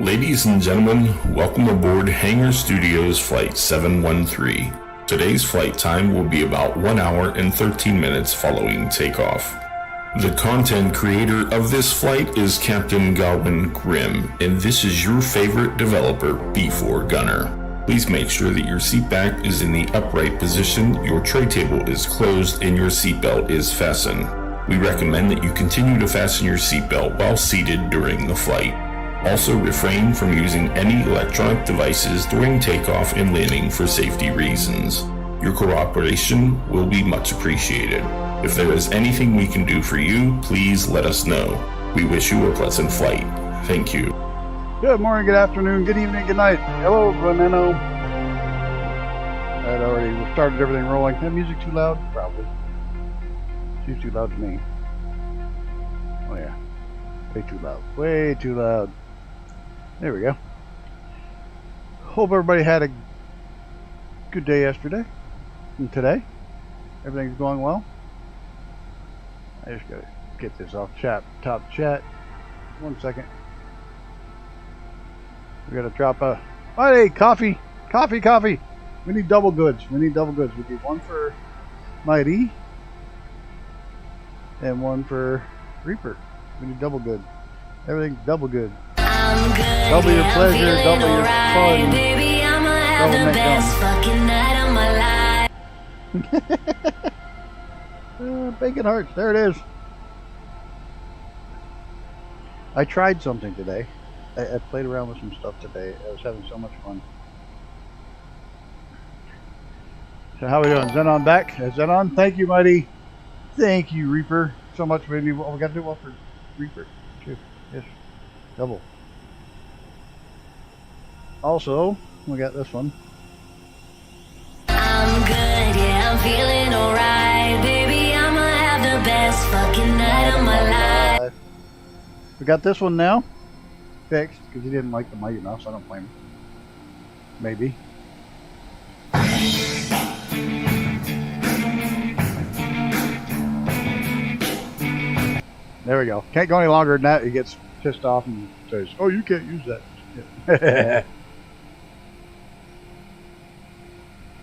Ladies and gentlemen, welcome aboard Hangar Studios Flight 713. Today's flight time will be about 1 hour and 13 minutes following takeoff. The content creator of this flight is Captain Godwin Grimm, and this is your favorite developer, B4 Gunner. Please make sure that your seat back is in the upright position, your tray table is closed, and your seatbelt is fastened. We recommend that you continue to fasten your seatbelt while seated during the flight. Also refrain from using any electronic devices during takeoff and landing for safety reasons. Your cooperation will be much appreciated. If there is anything we can do for you, please let us know. We wish you a pleasant flight. Thank you. Good morning, good afternoon, good evening, good night. Hello, Veneno. I'd already started everything rolling. That music too loud? Probably. She's too loud to me. Oh yeah. Way too loud. Way too loud. There we go. Hope everybody had a good day yesterday and today. Everything's going well. I just gotta get this off top chat. 1 second. We gotta drop a... Oh, hey, coffee! Coffee! We need double goods. We need one for Mighty and one for Reaper. We need double good. Everything's double good. Double your pleasure, double your fun. Baby, I'ma have the best fucking night of my life. Bacon hearts, there it is. I tried something today. I played around with some stuff today. I was having so much fun. So how we doing? Xenon back? Xenon, thank you, Mighty. Thank you, Reaper. So much for me. Oh, we got to do one for Reaper. Too. Yes. Double. Also, we got this one. I'm good, yeah, I'm feeling alright. Baby, I'ma have the best fucking night of my life. We got this one now. Fixed, because he didn't like the Mighty Mouse. I don't blame him. Maybe. There we go. Can't go any longer than that. He gets pissed off and says, "Oh, you can't use that."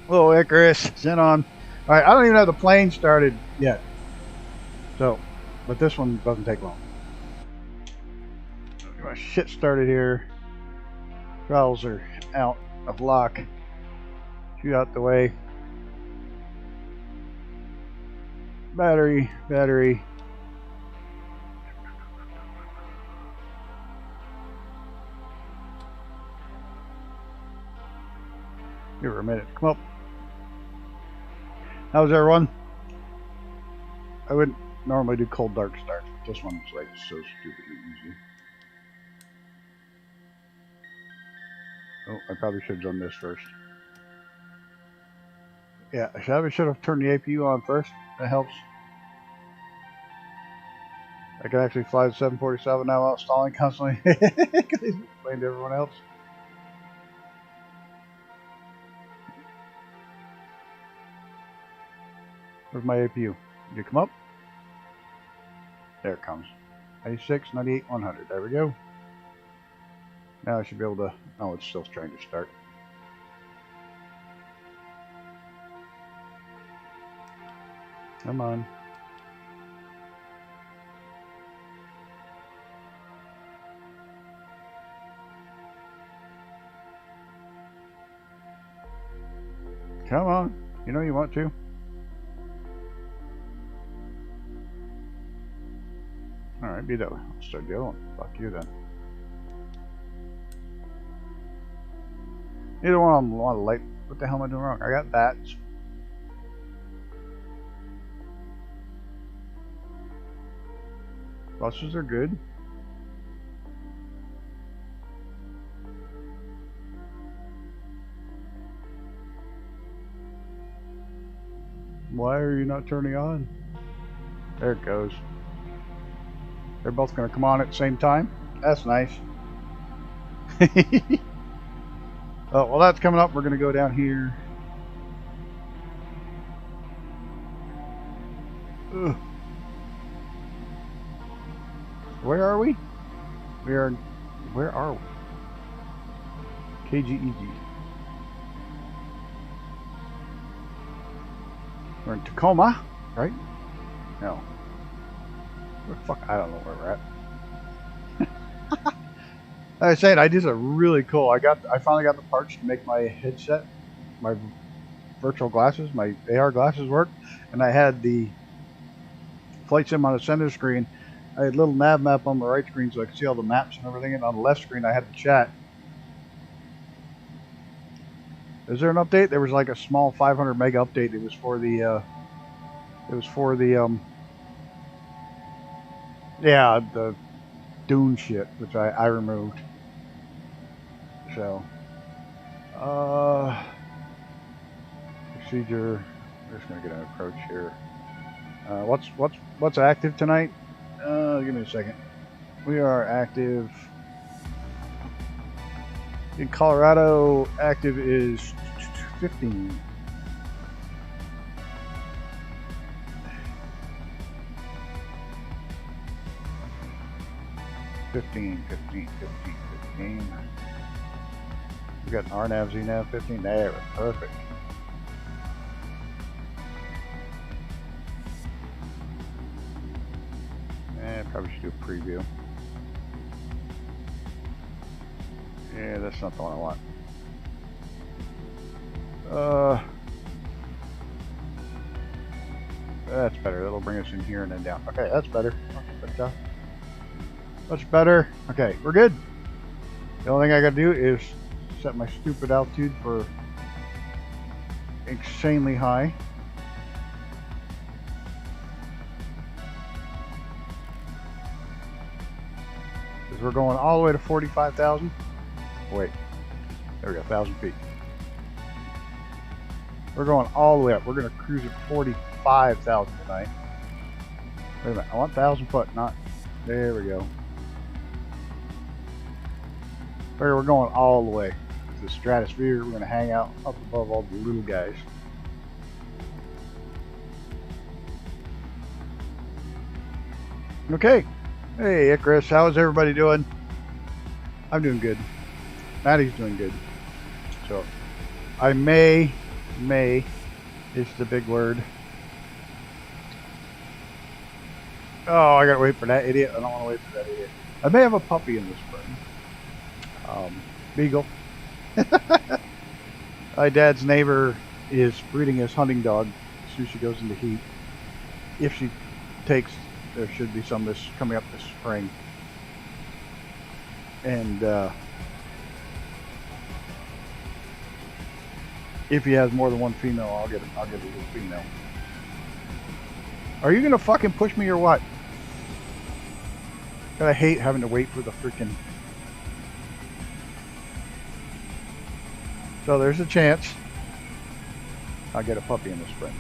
Hello, Icarus. Xenon. Alright, I don't even have the plane started yet. So, but this one doesn't take long. Get my shit started here. Throttles are out of lock. Shoot out the way. Battery. Give her a minute. Come up. How's everyone? I wouldn't normally do cold dark starts, but this one's like so stupidly easy. Oh, I probably should have done this first. Yeah, I should have turned the APU on first. That helps. I can actually fly the 747 now without stalling constantly. Because he's explained to everyone else. Where's my APU? Did you come up? There it comes. 96, 98, 100. There we go. Now I should be able to... Oh, it's still trying to start. Come on. Come on. You know you want to. Alright, be that way. I'll start the other one. Fuck you then. Neither one of them want to light. What the hell am I doing wrong? I got bats. Buses are good. Why are you not turning on? There it goes. They're both going to come on at the same time. That's nice. Oh, well, that's coming up. We're going to go down here. Ugh. Where are we? Where are we? KGEG. We're in Tacoma, right? No. Where the fuck? I don't know where we're at. Like I said, I did a really cool. I finally got the parts to make my headset, my virtual glasses, my AR glasses work, and I had the flight sim on the center screen. I had a little nav map on the right screen so I could see all the maps and everything, and on the left screen I had the chat. Is there an update? There was like a small 500 mega update. It was for the yeah, the Dune shit, which I removed. So, procedure. We're just gonna get an approach here. What's active tonight? Give me a second. We are active in Colorado. Active is 15. We got an RNAV, ZNAV 15. There, perfect. Probably should do a preview. Yeah, that's not the one I want. That's better. That'll bring us in here and then down. Okay, that's better. Much better. Okay, we're good. The only thing I gotta do is set my stupid altitude for insanely high. Because we're going all the way to 45,000. Wait, there we go, 1,000 feet. We're going all the way up. We're gonna cruise at 45,000 tonight. Wait a minute, I want 1,000 foot, not. There we go. We're going all the way to the stratosphere. We're going to hang out up above all the little guys. Okay. Hey, Icarus. How is everybody doing? I'm doing good. Maddie's doing good. So, I may is the big word. Oh, I got to wait for that idiot. I don't want to wait for that idiot. I may have a puppy in the spring. Beagle. My dad's neighbor is breeding his hunting dog as soon as she goes into heat. If she takes, there should be some this coming up this spring. And if he has more than one female, I'll get a little female. Are you gonna fucking push me or what? I hate having to wait for the freaking. So there's a chance I'll get a puppy in the spring.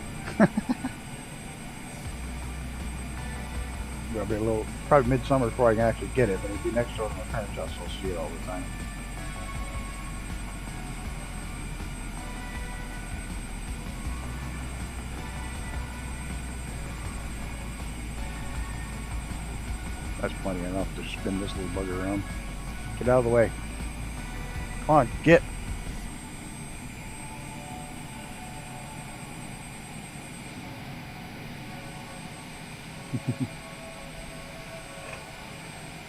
It'll be a little, probably midsummer before I can actually get it, but it'll be next door to my parents' house, so I'll see it all the time. That's plenty enough to spin this little bugger around. Get out of the way. Come on, get.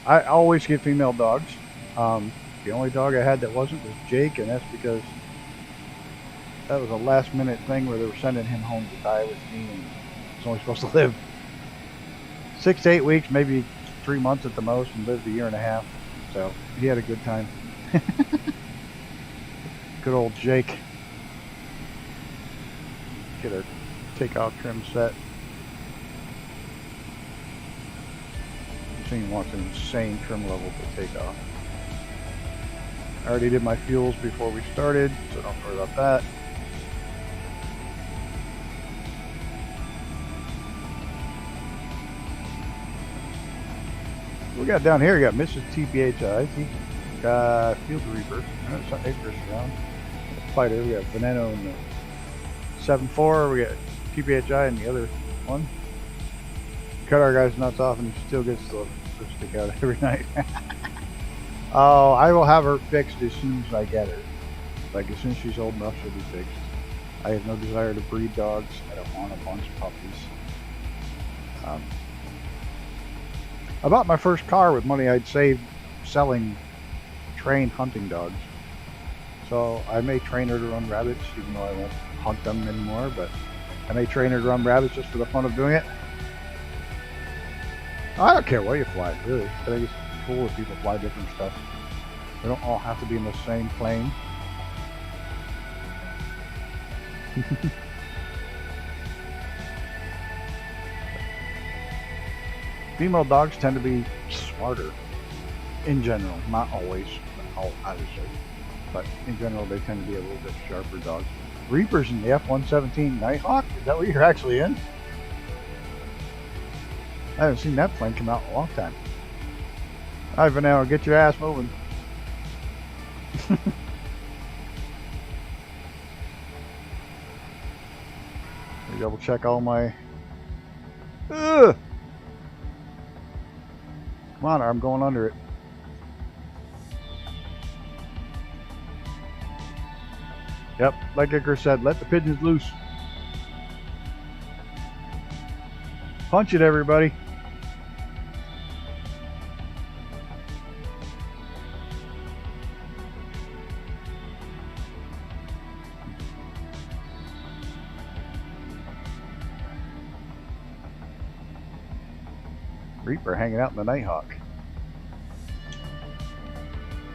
I always get female dogs. The only dog I had that wasn't was Jake, and that's because that was a last minute thing where they were sending him home to die with me, and he's only supposed to live 6 to 8 weeks, maybe 3 months at the most, and lived a year and a half. So he had a good time. Good old Jake. Get a takeoff trim set. This thing wants an insane trim level to take off. I already did my fuels before we started, so don't worry about that. We got down here, we got Mrs. TPHI, got Field Reaper, some acres around, Fighter, we got Veneno and the 7.4, we got TPHI and the other one. Cut our guy's nuts off and he still gets the lipstick out every night. Oh, I will have her fixed as soon as I get her. Like, as soon as she's old enough, she'll be fixed. I have no desire to breed dogs. I don't want a bunch of puppies. I bought my first car with money I'd saved selling trained hunting dogs. So I may train her to run rabbits, even though I won't hunt them anymore, but I may train her to run rabbits just for the fun of doing it. I don't care where you fly, really. I think it's cool if people fly different stuff. They don't all have to be in the same plane. Female dogs tend to be smarter in general, not always, obviously, but in general they tend to be a little bit sharper dogs. Reapers in the F-117 Nighthawk? Is that what you're actually in? I haven't seen that plane come out in a long time. Alright, Vanilla, get your ass moving. Let me double check all my... Ugh! Come on, I'm going under it. Yep, like Icar said, let the pigeons loose. Punch it, everybody. Reaper hanging out in the Nighthawk.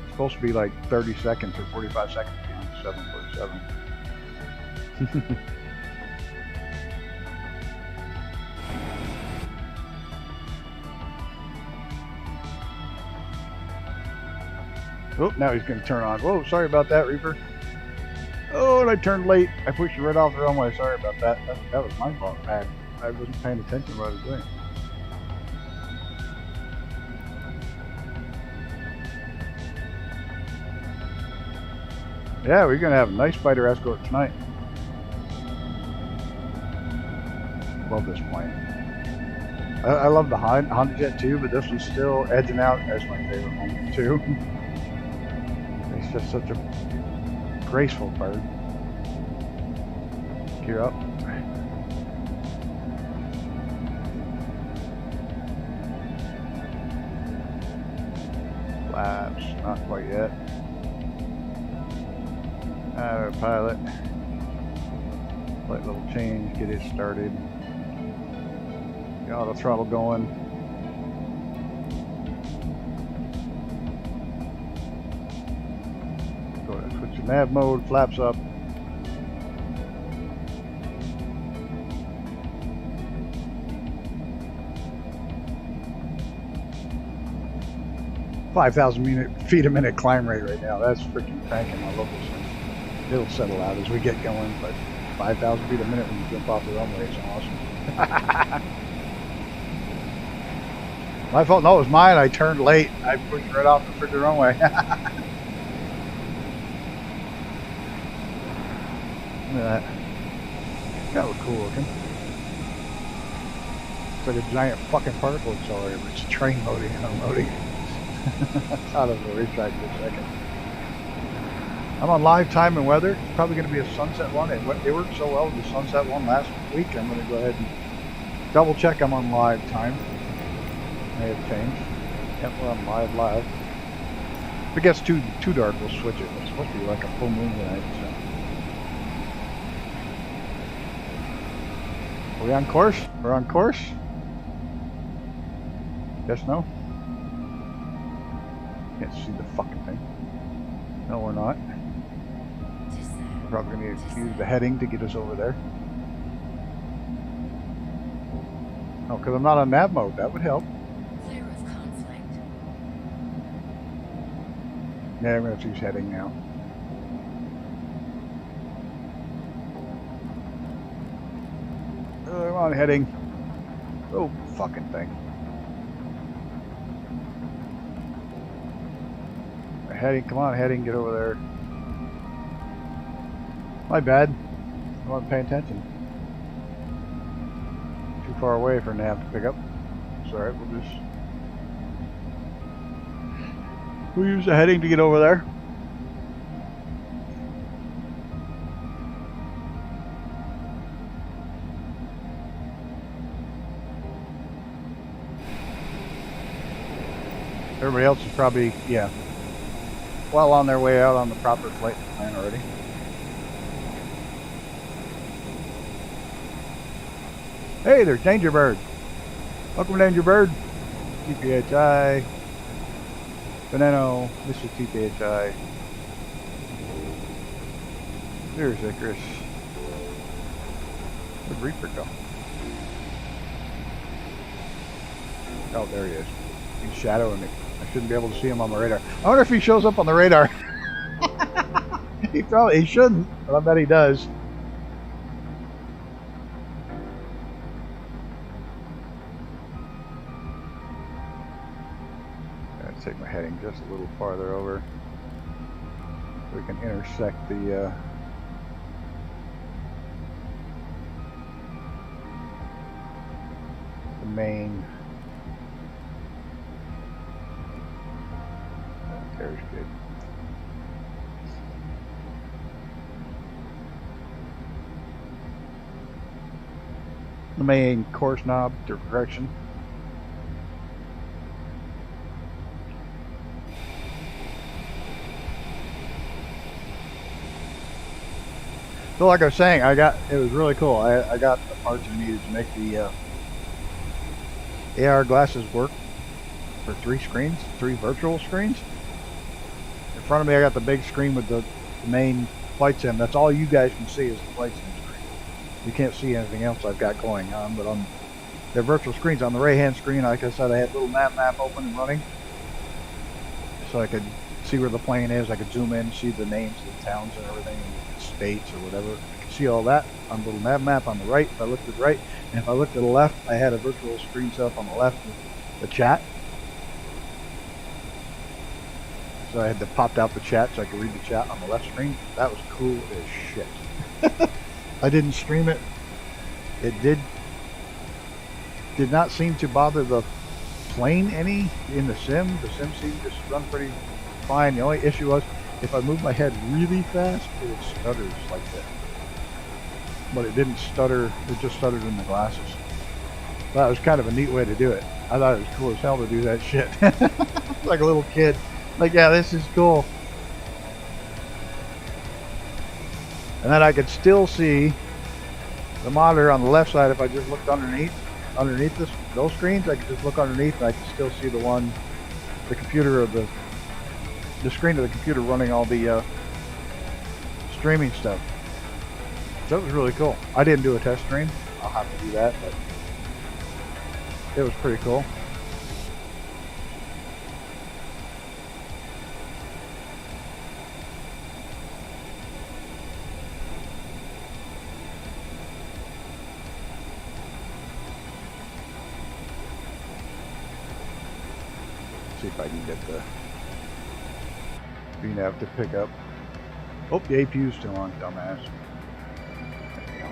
It's supposed to be like 30 seconds or 45 seconds beyond 747. Oh, now he's going to turn on. Whoa, sorry about that, Reaper. Oh, and I turned late. I pushed you right off the runway. Sorry about that. That was my fault. I wasn't paying attention to what I was doing. Yeah, we're going to have a nice fighter escort tonight. Love this plane. I love the Honda Jet too, but this one's still edging out as my favorite one too. It's just such a graceful bird. Gear up. Flaps, not quite yet. Autopilot. Light little change, get it started. The auto throttle going. Go ahead, switch to nav mode, flaps up. $5,000 feet a minute climb rate right now. That's freaking cranking. I love this thing. It'll settle out as we get going, but 5,000 feet a minute when you jump off the runway is awesome. My fault. No, it was mine. I turned late. I pushed right off the freaking runway. Look at that. That was cool looking. It's like a giant fucking particle accelerator. It's train loading and unloading. Out of the racetrack for a second. I'm on live time and weather. It's probably going to be a sunset one. It worked so well with the sunset one last week. I'm going to go ahead and double check I'm on live time. May have changed. Yep, we're on live. If it gets too dark, we'll switch it. It's supposed to be like a full moon tonight. So. Are we on course? We're on course? Yes, no? Can't see the fucking thing. No, we're not. We're probably going to use the heading to get us over there. Oh, because I'm not on nav mode. That would help. Clear of conflict. Yeah, I'm going to use heading now. I'm on heading. Oh, fucking thing. Heading, come on, heading, get over there. My bad. I wasn't paying attention. Too far away for nav to pick up. It's alright, we'll just... We'll use the heading to get over there. Everybody else is probably, yeah, well on their way out on the proper flight plan already. Hey, there's Danger Bird. Welcome, Danger Bird. TPHI. Veneno. This is TPHI. There's Icarus. Where'd Reaper go? Oh, there he is. He's shadowing me. I shouldn't be able to see him on the radar. I wonder if he shows up on the radar. He shouldn't, but I bet he does. Let's take my heading just a little farther over so we can intersect the main. There's good. The main course knob to correction. So like I was saying, it was really cool. I got the parts I needed to make the AR glasses work for 3 screens, 3 virtual screens. In front of me I got the big screen with the main flight sim. That's all you guys can see is the flight sim screen. You can't see anything else I've got going on, but on their virtual screens, on the right hand screen, like I said, I had a little map open and running. So I could see where the plane is, I could zoom in, see the names of the towns and everything, and states or whatever. I could see all that on the little map on the right. If I looked to the right, and if I looked to the left, I had a virtual screen set up on the left with the chat. So I had to pop out the chat so I could read the chat on the left screen. That was cool as shit. I didn't stream it. It did not seem to bother the plane any in the sim. The sim seemed to run pretty fine. The only issue was if I moved my head really fast, it stutters like that. But it didn't stutter. It just stuttered in the glasses. That was kind of a neat way to do it. I thought it was cool as hell to do that shit. Like a little kid. Like, yeah, this is cool. And then I could still see the monitor on the left side if I just looked underneath those screens. I could just look underneath and I could still see the computer of the screen of the computer running all the streaming stuff. So it was really cool. I didn't do a test stream. I'll have to do that, but it was pretty cool. See if I can get the VNAV to pick up. Oh, the APU's still on, dumbass. There we go.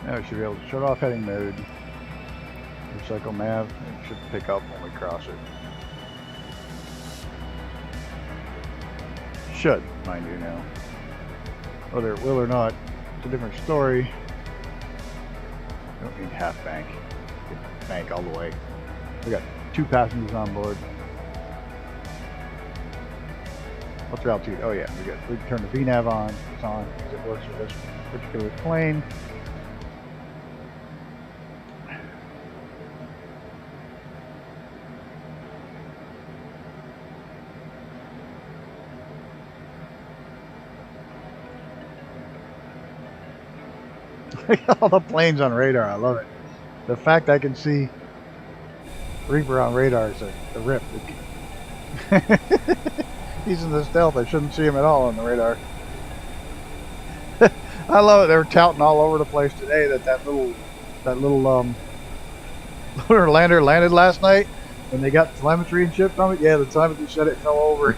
Now we should be able to shut off heading mode. Recycle nav. It should pick up when we cross it. Should, mind you now. Whether it will or not, it's a different story. I don't need half bank. Get bank all the way. We got 2 passengers on board. What's our altitude? Oh yeah, we can turn the VNAV on. It's on because it works with this particular plane. All the planes on radar, I love it. The fact I can see Reaper on radar is a rip. He's in the stealth. I shouldn't see him at all on the radar. I love it. They were touting all over the place today that little lunar lander landed last night, and they got telemetry and shit from it. Yeah, the telemetry said it fell over.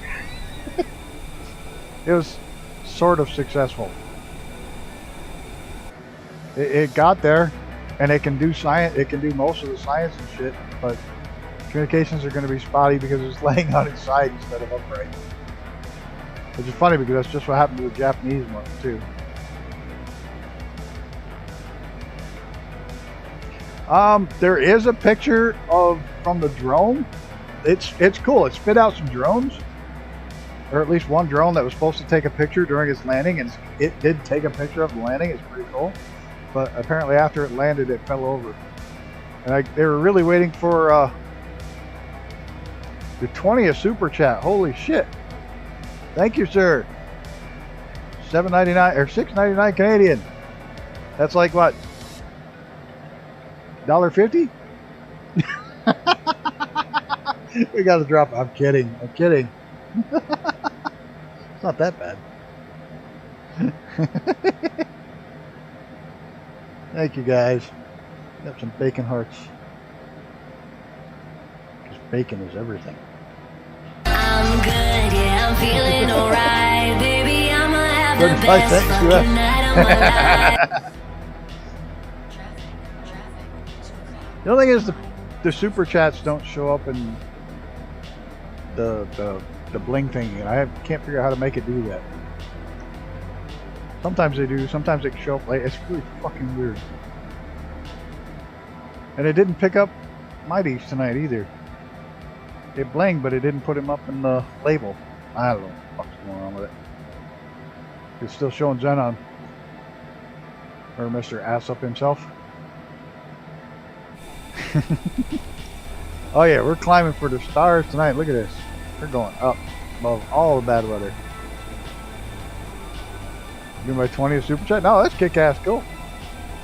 It was sort of successful. It got there, and it can do science. It can do most of the science and shit, but Communications are going to be spotty because it's laying on its side instead of upright. Which is funny because that's just what happened to the Japanese one too. There is a picture from the drone. It's cool. It spit out some drones, or at least one drone that was supposed to take a picture during its landing, and it did take a picture of the landing. It's pretty cool. But apparently after it landed, it fell over. And they were really waiting for the 20th super chat. Holy shit! Thank you, sir. $7.99 or $6.99 Canadian. That's like what? $1.50? We got to drop. I'm kidding. I'm kidding. It's not that bad. Thank you, guys. Got some bacon hearts. Because bacon is everything. I'm good, yeah, I'm feeling alright, baby. I'ma have the best fucking night of my life. The only thing is the super chats don't show up in the bling thing, and I can't figure out how to make it do that. Sometimes they do, sometimes they show up late. It's really fucking weird. And it didn't pick up Mighty's tonight either. It blinged, but it didn't put him up in the label. I don't know what the fuck's going on with it. It's still showing Xenon. Or Mr. Ass Up himself. Oh yeah, we're climbing for the stars tonight. Look at this. We're going up above all the bad weather. Give my 20th super chat. No, that's kick-ass. Cool.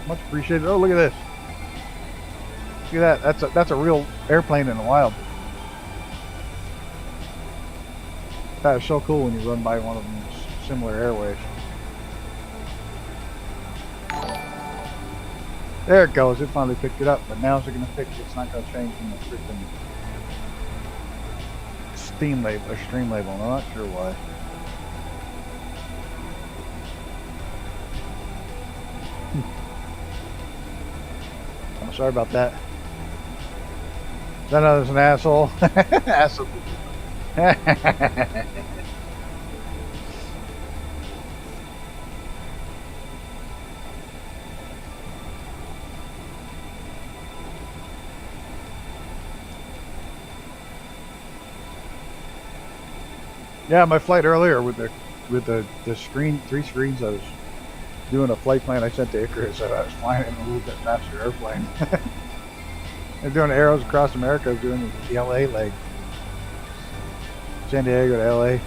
Much appreciated. Oh, look at this. Look at that. That's a real airplane in the wild. That is so cool when you run by one of them similar airways. There it goes. It finally picked it up, but now is it going to fix it? It's not going to change from the freaking Steam label or stream label. I'm not sure why. I'm sorry about that. Then I was an asshole. Asshole. Yeah, my flight earlier with the screen, 3 screens, I was doing a flight plan I sent to Icarus. I was flying in a little bit faster airplane. I was doing arrows across America. I was doing the LA leg. San Diego to LA.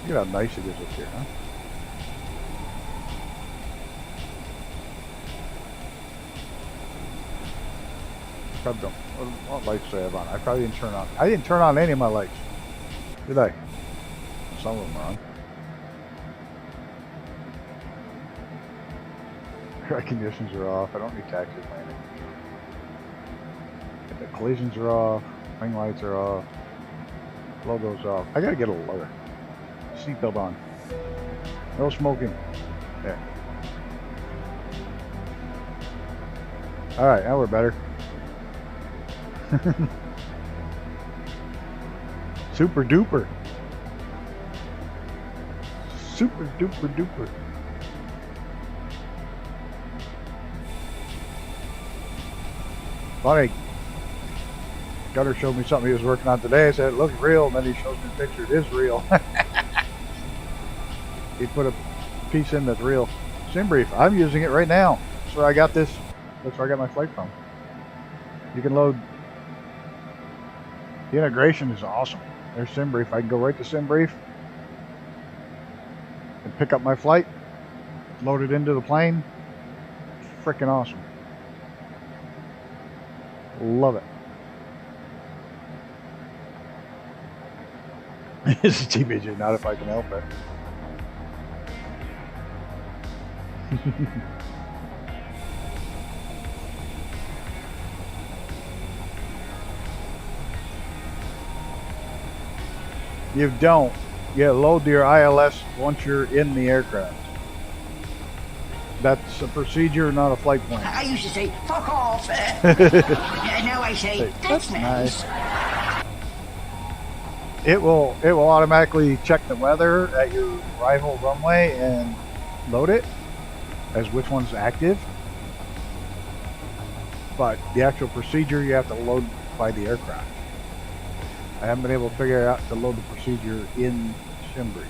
Look at how nice it is up here, huh? Probably don't. What lights do I have on? I probably didn't turn on. I didn't turn on any of my lights. Did I? Some of them are on. Air conditions are off. I don't need taxi landing. The collisions are off. Wing lights are off. Logo's off. I gotta get a little lower. Seatbelt on. No smoking. Yeah. Alright, now we're better. Super duper. Super duper duper. Funny. Gunner showed me something he was working on today. I said it looks real, and then he shows me a picture. It is real. He put a piece in that's real. SimBrief. I'm using it right now. That's where I got this. That's where I got my flight from. You can load. The integration is awesome. There's SimBrief. I can go right to SimBrief and pick up my flight, load it into the plane. Freaking awesome. Love it. It's a TBJ, not if I can help it. You don't. Yeah, load your ILS once you're in the aircraft. That's a procedure, not a flight plan. I used to say, fuck off. Now I say, that's nice. It will automatically check the weather at your arrival runway and load it as which one's active. But the actual procedure you have to load by the aircraft. I haven't been able to figure out to load the procedure in Shimbri.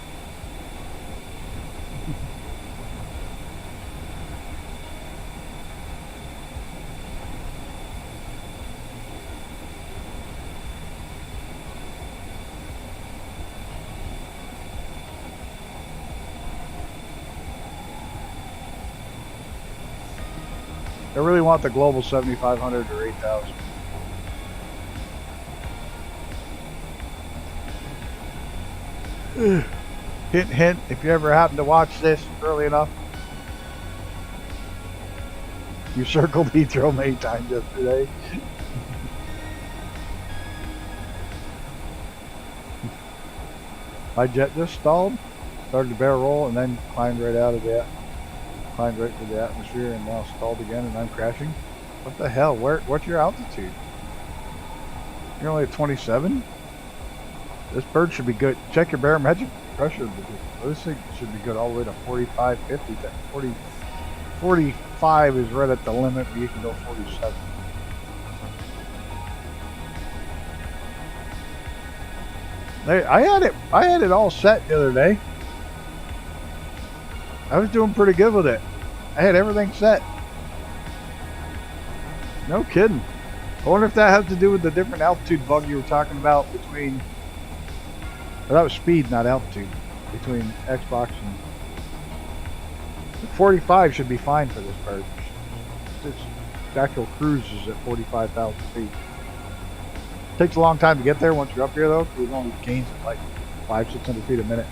I really want the Global 7500 or 8000. Hint, hint, if you ever happen to watch this early enough. You circled Heathrow many times yesterday. My jet just stalled, started to barrel roll, and then climbed right out of that. Climbed right to the atmosphere and now stalled again, and I'm crashing. What the hell? What's your altitude? You're only at 27? This bird should be good. Check your barometric pressure. This thing should be good all the way to 45, 50. 45 is right at the limit, but you can go 47. I had it all set the other day. I was doing pretty good with it. I had everything set. No kidding. I wonder if that has to do with the different altitude bug you were talking about between... Well, that was speed, not altitude. Between Xbox and... 45 should be fine for this bird. Its actual cruise is at 45,000 feet. Takes a long time to get there once you're up here though, because it only gains at like 500-600 feet a minute.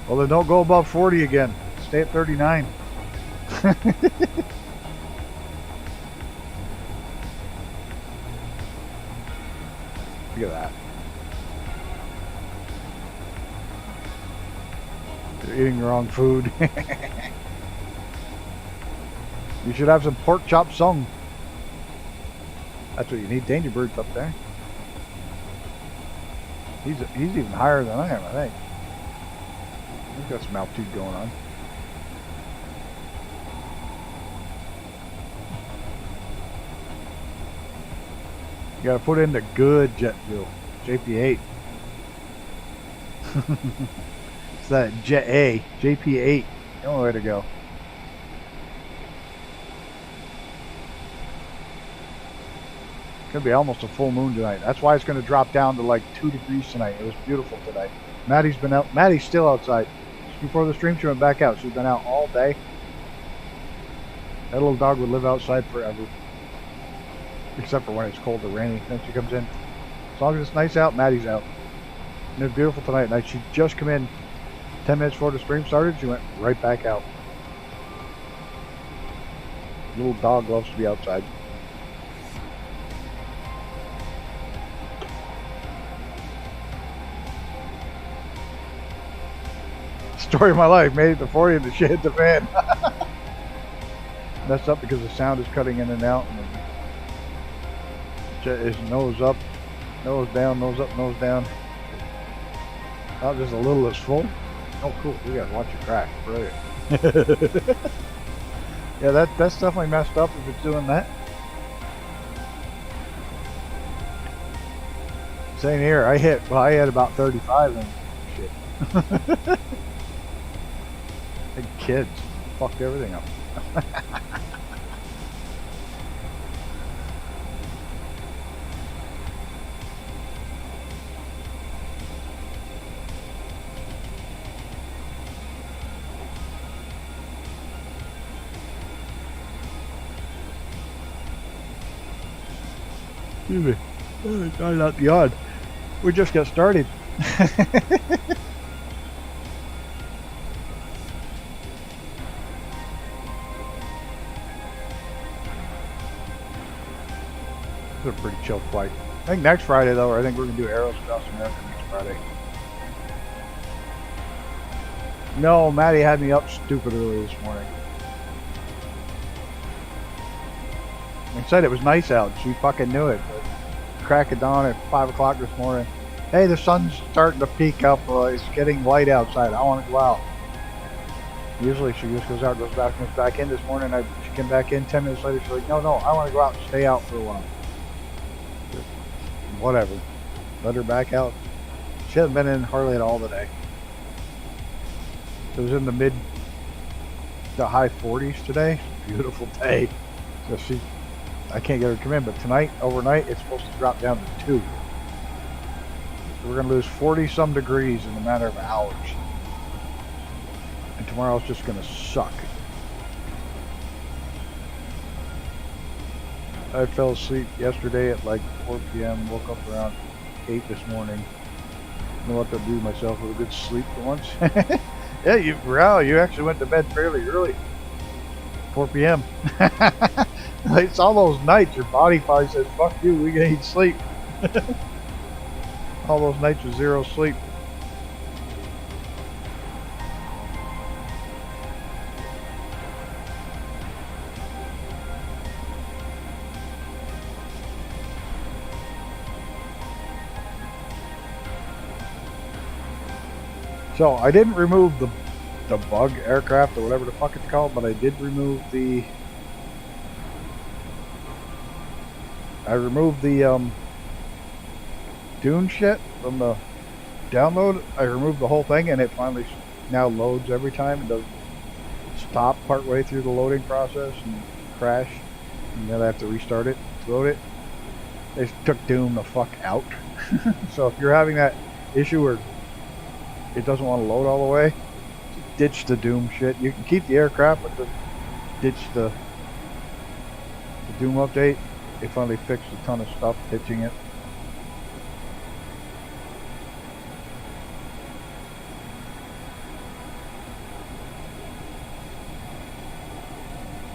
Well, then don't go above 40 again. Stay at 39. Look at that. You're eating the wrong food. You should have some pork chop sung. That's what you need. Danger Bird's up there. He's even higher than I am, I think. He's got some altitude going on. You gotta put in the good jet fuel. JP8. It's that Jet A. JP8. The only way to go. It's gonna be almost a full moon tonight. That's why it's gonna drop down to like 2 degrees tonight. It was beautiful today. Maddie's been out. Maddie's still outside. Just before the stream, she went back out. She's been out all day. That little dog would live outside forever. Except for when it's cold or rainy. Then she comes in. As long as it's nice out, Maddie's out. And it's beautiful tonight. And she just come in 10 minutes before the stream started. She went right back out. Little dog loves to be outside. Story of my life. Made it to 40 and the shit hit the fan. Messed up because the sound is cutting in and out. And the jet is nose up, nose down, nose up, nose down. Oh, just a little is full. Oh, cool. We gotta watch it crack. Brilliant. Yeah, that's definitely messed up if it's doing that. Same here. I had about 35 and shit. Big kids fucked everything up. Excuse me. Oh, God, not beyond. We just got started. It's a pretty chill flight. I think next Friday, though, I think we're going to do Arrows Across America next Friday. No, Maddie had me up stupid early this morning. I said it was nice out. She fucking knew it. But crack of dawn at 5 o'clock this morning. Hey, the sun's starting to peak up. It's getting light outside. I want to go out. Usually she just goes out, goes back in. This morning, she came back in 10 minutes later. She's like, no, I want to go out and stay out for a while. Whatever. Let her back out. She hasn't been in hardly at all today. It was in the high 40s today. Beautiful day. So I can't get her to come in, but tonight, overnight, it's supposed to drop down to 2. So we're going to lose 40-some degrees in a matter of hours. And tomorrow's just going to suck. I fell asleep yesterday at like 4 p.m. Woke up around 8 this morning. I know what to do myself with a good sleep for once. Yeah, you actually went to bed fairly early. 4 p.m. It's all those nights your body probably says, fuck you, we need sleep. All those nights with 0 sleep. So I didn't remove the bug aircraft or whatever the fuck it's called, but I did remove the Dune shit from the download. I removed the whole thing and it finally now loads every time. It doesn't stop partway through the loading process and crash, and then I have to restart it to load it. They took Doom the fuck out. So if you're having that issue where it doesn't want to load all the way, ditch the Doom shit. You can keep the aircraft, but just ditch the Doom update. They finally fixed a ton of stuff, ditching it.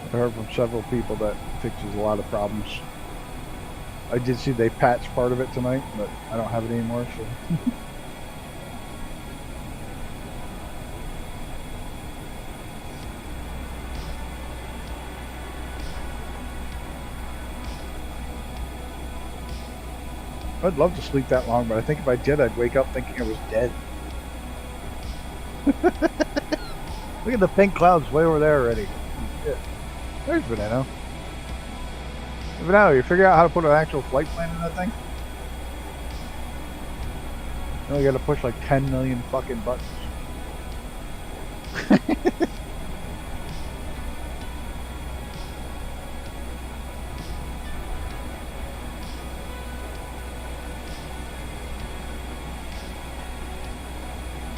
I heard from several people that fixes a lot of problems. I did see they patched part of it tonight, but I don't have it anymore, so. I'd love to sleep that long, but I think if I did, I'd wake up thinking I was dead. Look at the pink clouds way over there already. Shit. There's Veneno. Veneno, you figure out how to put an actual flight plan in that thing? You only gotta push like 10 million fucking buttons.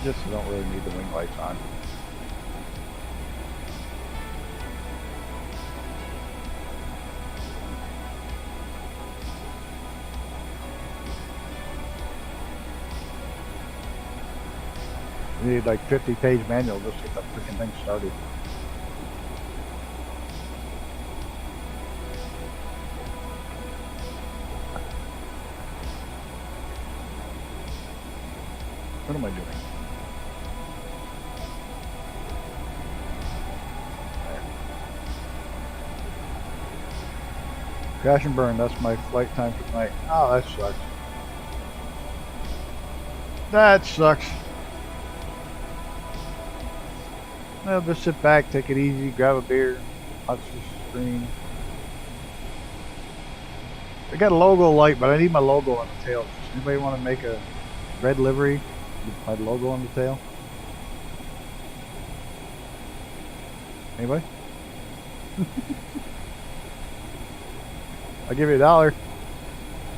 Just don't really need the wing lights on. You need like 50-page manual just to get the freaking thing started. What am I doing? Crash and burn, that's my flight time for tonight. Oh, that sucks. That sucks. Well, just sit back, take it easy, grab a beer, watch the screen. I got a logo light, but I need my logo on the tail. Does anybody want to make a red livery with my logo on the tail? Anybody? I'll give you $1.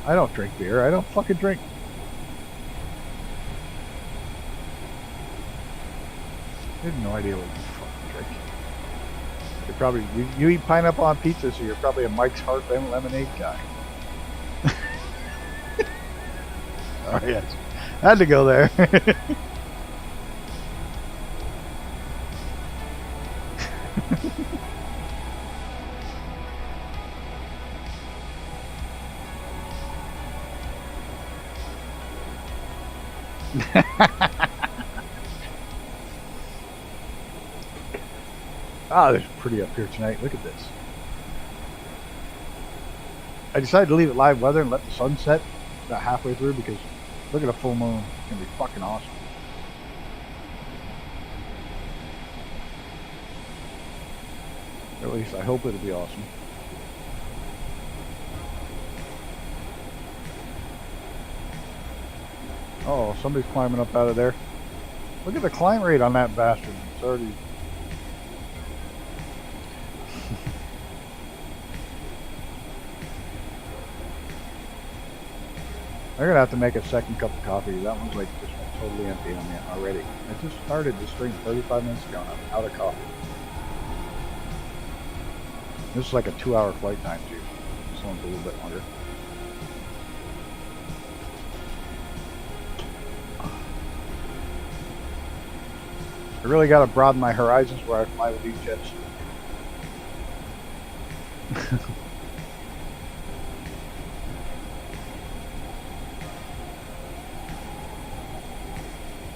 I don't drink beer. I don't fucking drink. I have no idea what you fucking drink. You're probably you eat pineapple on pizza, so you're probably a Mike's Hard Lemonade guy. Oh yes, had to go there. Ah, it's pretty up here tonight. Look at this. I decided to leave it live weather and let the sun set about halfway through because look at a full moon. It's going to be fucking awesome. Or at least I hope it'll be awesome. Oh, somebody's climbing up out of there. Look at the climb rate on that bastard. It's already... I'm gonna have to make a second cup of coffee. That one's like just went totally empty on me already. I just started the stream 35 minutes ago and I'm out of coffee. This is like a 2-hour flight time too. This one's a little bit longer. I really got to broaden my horizons where I fly with these jets.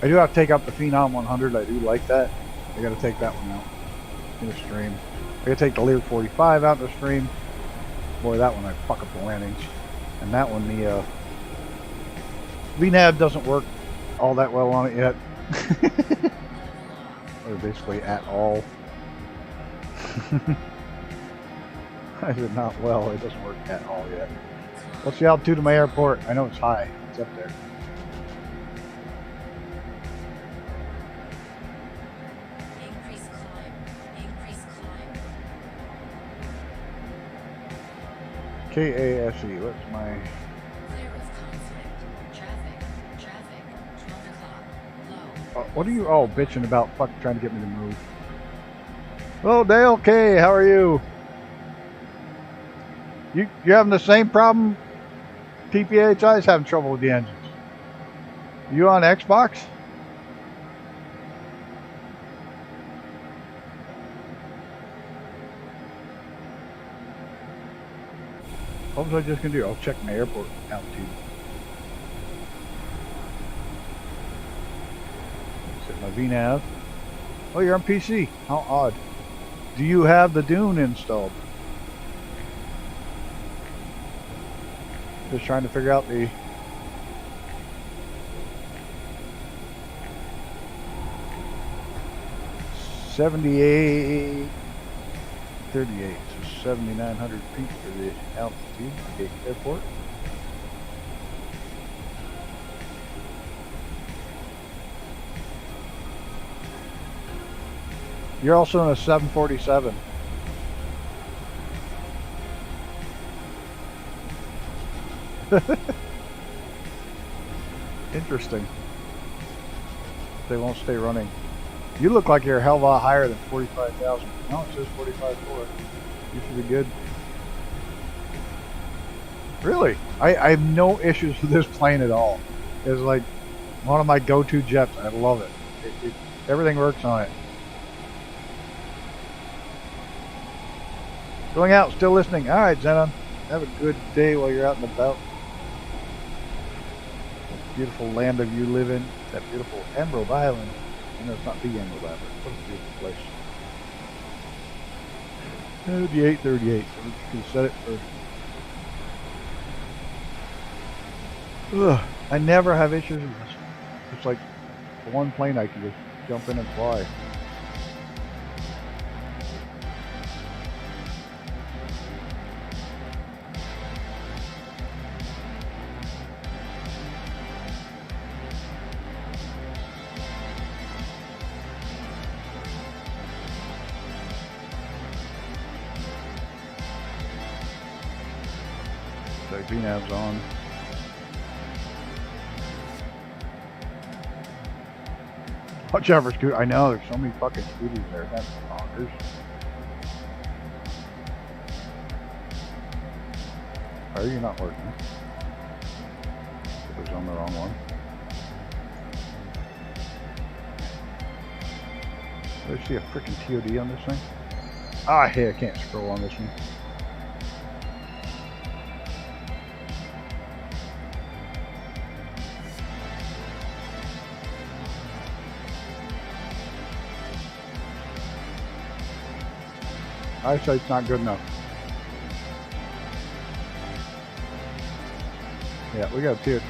I do have to take out the Phenom 100. I do like that. I got to take that one out in the stream. I got to take the Lear 45 out in the stream. Boy, that one I fuck up the landings. And that one, the VNAV doesn't work all that well on it yet. Or basically at all. I said not well, it doesn't work at all yet. What's the altitude of my airport? I know it's high. It's up there. Increase climb. Increase climb. KASE, what's my... Clear of conflict. Traffic. 12 o'clock. Low. What are you all bitching about? Fuck, trying to get me to move. Hello, Dale K. How are you? You having the same problem? TPHI is having trouble with the engines. You on Xbox? What was I just gonna do? I'll check my airport altitude. Set my VNAV. Oh, you're on PC. How odd. Do you have the Dune installed? Just trying to figure out the... $78.38, so 7,900 feet for the altitude at the airport. You're also in a 747. Interesting. They won't stay running. You look like you're a hell of a lot higher than 45,000. No, it says 45.4. You should be good. Really? I have no issues with this plane at all. It's like one of my go-to jets. I love it. Everything works on it. Going out, still listening. All right, Zenon. Have a good day while you're out and about. That beautiful land of you live in. That beautiful Emerald Island. I know it's not the Emerald Island. What a beautiful place. 3838. So we can set it for... Ugh. I never have issues with this. It's like the one plane I can just jump in and fly. VNAV's on. Watch out for scooters. I know, there's so many fucking scooters there. That's bonkers. Are you not working? It was on the wrong one. Do I see a freaking TOD on this thing? Ah, hey, I can't scroll on this one. Eyesight's not good enough. Yeah, we got a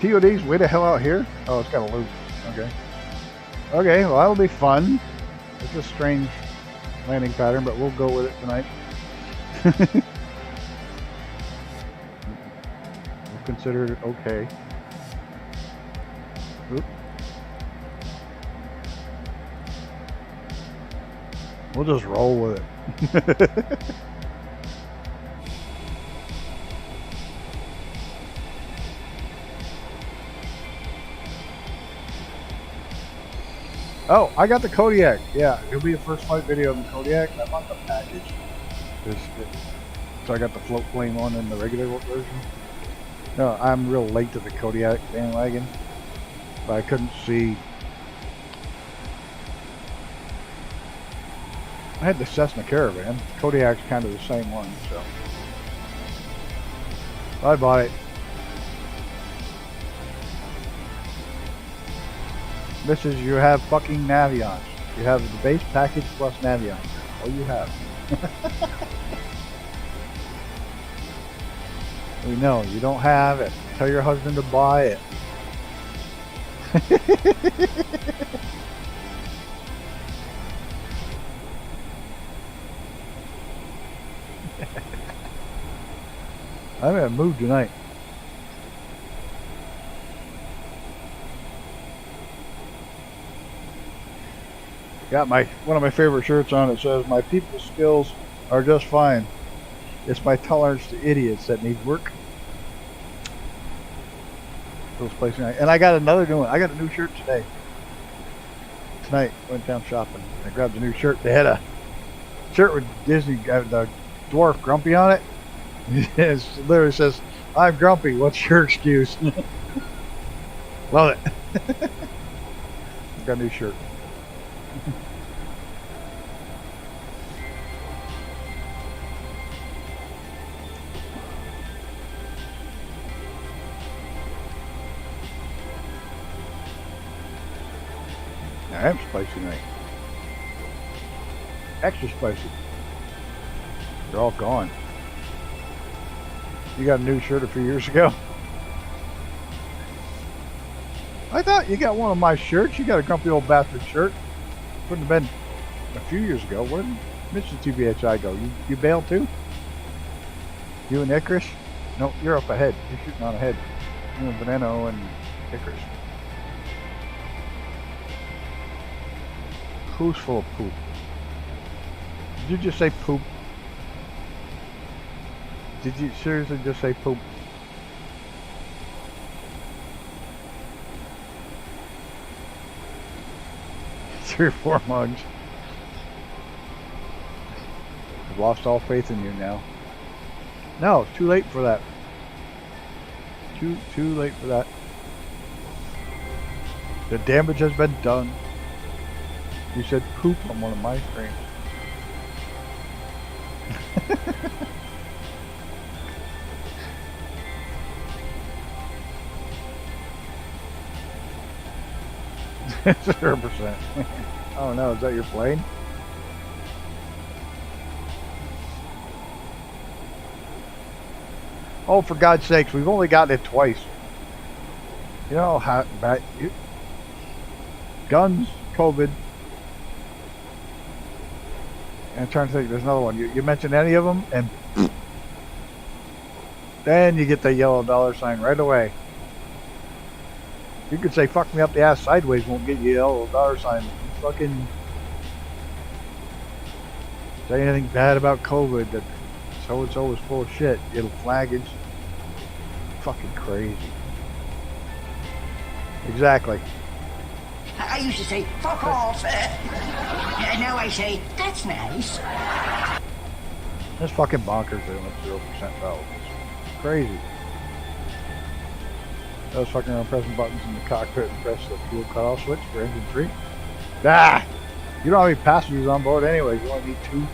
TOD's way the hell out here. Oh, it's got a loop. Okay. Okay, well that'll be fun. It's a strange landing pattern, but we'll go with it tonight. We'll consider it okay. Oop. We'll just roll with it. Oh, I got the Kodiak. Yeah, it'll be a first flight video of the Kodiak. I'm on the package. So I got the float plane one and the regular version. No, I'm real late to the Kodiak bandwagon, but I couldn't see. I had the Cessna Caravan. Kodiak's kind of the same one, so I bought it. This is, you have fucking Navions. You have the base package plus Navions. All you have. We know you don't have it. Tell your husband to buy it. I'm in a mood tonight. Got one of my favorite shirts on. It says, "My people's skills are just fine. It's my tolerance to idiots that need work." And I got another new one. I got a new shirt today. Tonight, went down shopping. I grabbed a new shirt. They had a shirt with Disney, the dwarf Grumpy on it. It literally says, "I'm Grumpy. What's your excuse?" Love it. Got a new shirt. I am spicy tonight. Extra spicy. They're all gone. You got a new shirt a few years ago? I thought you got one of my shirts. You got a Grumpy Old Bastard shirt. Wouldn't have been a few years ago. Where did Mr. TBHI go? You bailed too? You and Icarus? No, you're up ahead. You're shooting on ahead. You and Veneno and Icarus. Who's full of poop? Did you just say poop? Did you seriously just say poop? Three or four mugs. I've lost all faith in you now. No, it's too late for that. Too late for that. The damage has been done. You said poop on one of my streams. It's 100%. Oh no, is that your plane? Oh, for God's sakes, we've only gotten it twice. You know how bad guns, COVID. I'm trying to think, there's another one. You mentioned any of them, and then you get the yellow dollar sign right away. You could say "fuck me up the ass sideways" won't get you a yellow dollar sign. You fucking say anything bad about COVID that so and so is full of shit, it'll flag it. Fucking crazy. Exactly. I used to say, "Fuck off." Now I say, "That's nice." That's fucking bonkers. They don't have 0% valves. It's crazy. I was fucking around pressing buttons in the cockpit and press the fuel cutoff switch for engine 3. Ah! You don't have any passengers on board anyways. You only need 2.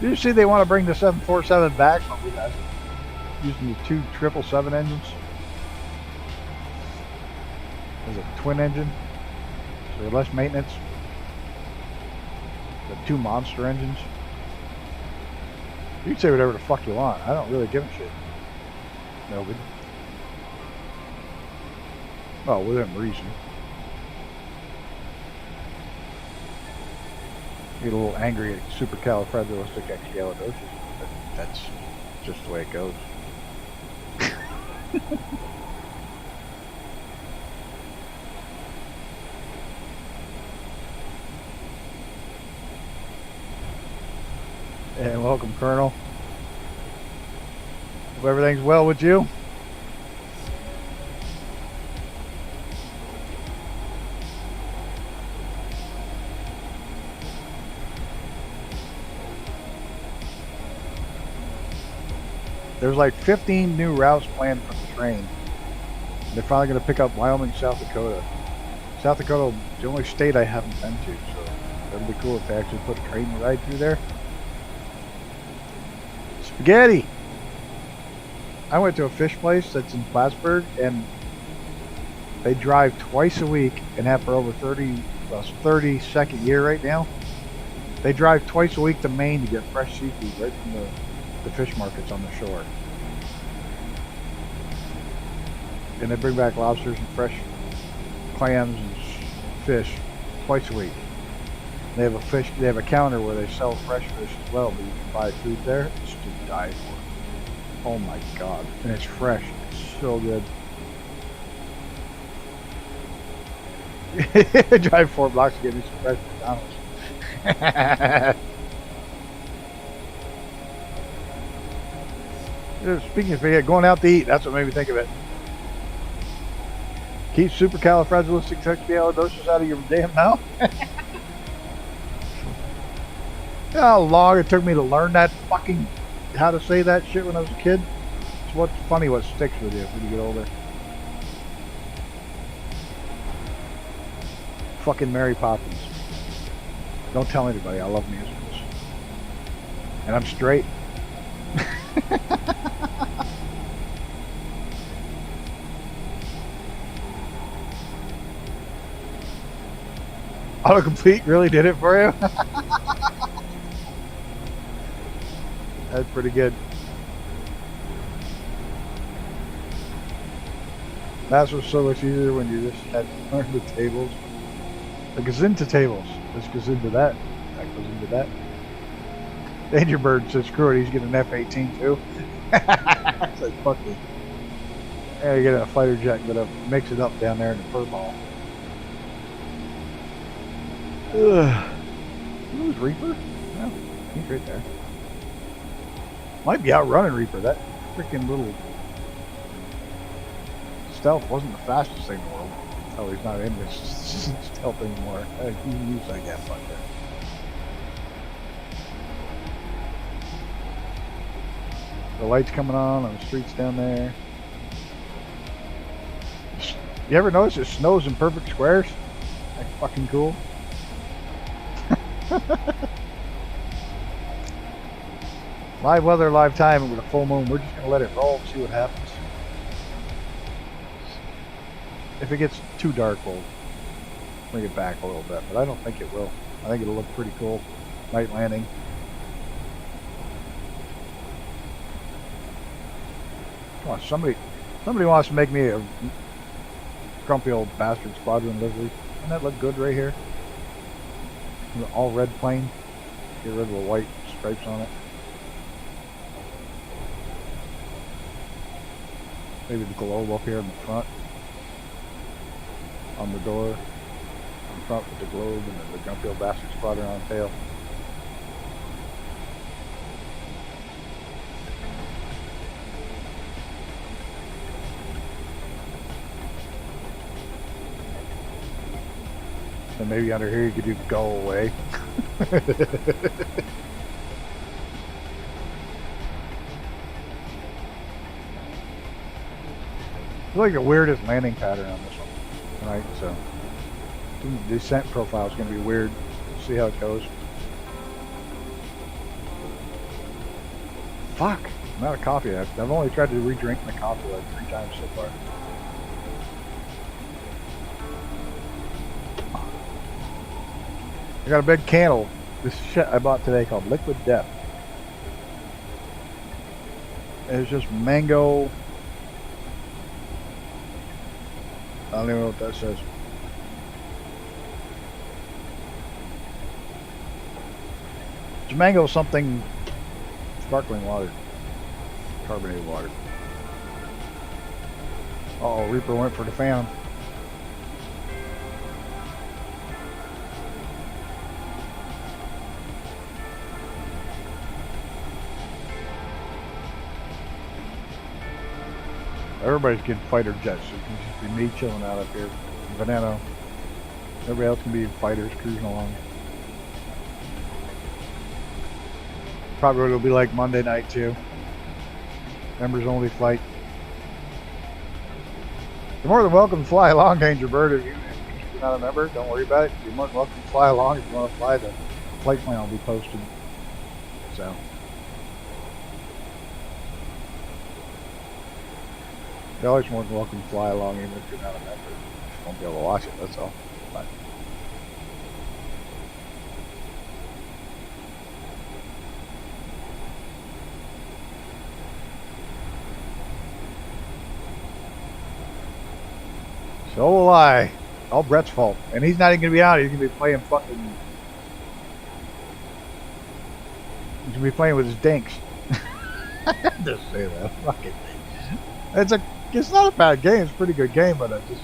Did you see they want to bring the 747 back? Oh, we have it. Using the 2 777 engines. There's a twin engine. So less maintenance. The 2 monster engines. You can say whatever the fuck you want. I don't really give a shit. Nobody. Well, within reason. Get a little angry at supercalifragilisticexpialidocious. That's just the way it goes. And welcome, Colonel. Hope everything's well with you. There's like 15 new routes planned for the train. They're finally going to pick up Wyoming, South Dakota. South Dakota, the only state I haven't been to, so that'd be cool if they actually put a train ride through there. Spaghetti! I went to a fish place that's in Plattsburgh, and they drive twice a week and have for over 32nd year right now. They drive twice a week to Maine to get fresh seafood right from the fish markets on the shore. And they bring back lobsters and fresh clams and fish twice a week. They have a counter where they sell fresh fish as well, but you can buy food there. It's to die for. Oh my god. And it's fresh. It's so good. Drive 4 blocks to get me some fresh McDonald's. Speaking of going out to eat, that's what made me think of it. Keep supercalifragilisticexpialidocious out of your damn mouth. You know how long it took me to learn that fucking how to say that shit when I was a kid? It's what's funny what sticks with you when you get older. Fucking Mary Poppins. Don't tell anybody I love musicals. And I'm straight. Autocomplete really did it for you? That's pretty good. That was so much easier when you just had to learn the tables. The gazinta tables. This goes into that. That goes into that. Danger Bird says, screw it, he's getting an F-18 too. It's like, fuck it. Yeah, you get a fighter jet, but mix it up down there in the fur ball. Ugh. Who's Reaper? No, he's right there. Might be outrunning Reaper. That freaking little stealth wasn't the fastest thing in the world. Oh, he's not in this stealth anymore. He used like that fucker. The lights coming on the streets down there. You ever notice it snows in perfect squares? That's fucking cool. Live weather, live time with a full moon. We're just going to let it roll and see what happens. If it gets too dark, we'll bring it back a little bit. But I don't think it will. I think it'll look pretty cool. Night landing. Come on, somebody wants to make me a grumpy old bastard squadron livery. Doesn't that look good right here? All red plane. Get rid of the white stripes on it. Maybe the globe up here in the front. On the door. In front with the globe and then the grumpy old bastard squadron on the tail. And maybe under here you could do go away. It's like the weirdest landing pattern on this one tonight, so the descent profile is going to be weird. We'll see how it goes. Fuck! I'm out of coffee. I've only tried to re-drink my coffee like 3 times so far. I got a big candle This shit I bought today called Liquid Death. It's just mango. I don't even know what that says. It's mango something sparkling water. Carbonated water. Uh-oh, Reaper went for the Phantom. Everybody's getting fighter jets, so it can just be me chilling out up here. Veneno. Everybody else can be fighters cruising along. Probably it'll be like Monday night too. Members only flight. You're more than welcome to fly along, Danger Bird. If you're not a member, don't worry about it. You're more than welcome to fly along. If you want to fly, the flight plan will be posted. So. You're always more than welcome to fly along, even if you're not a member. You just won't be able to watch it, that's all. But. So will I. All Brett's fault. And he's not even going to be out. He's going to be playing fucking... He's going to be playing with his dinks. Just say that. Fucking thing. It's not a bad game. It's a pretty good game, but I just...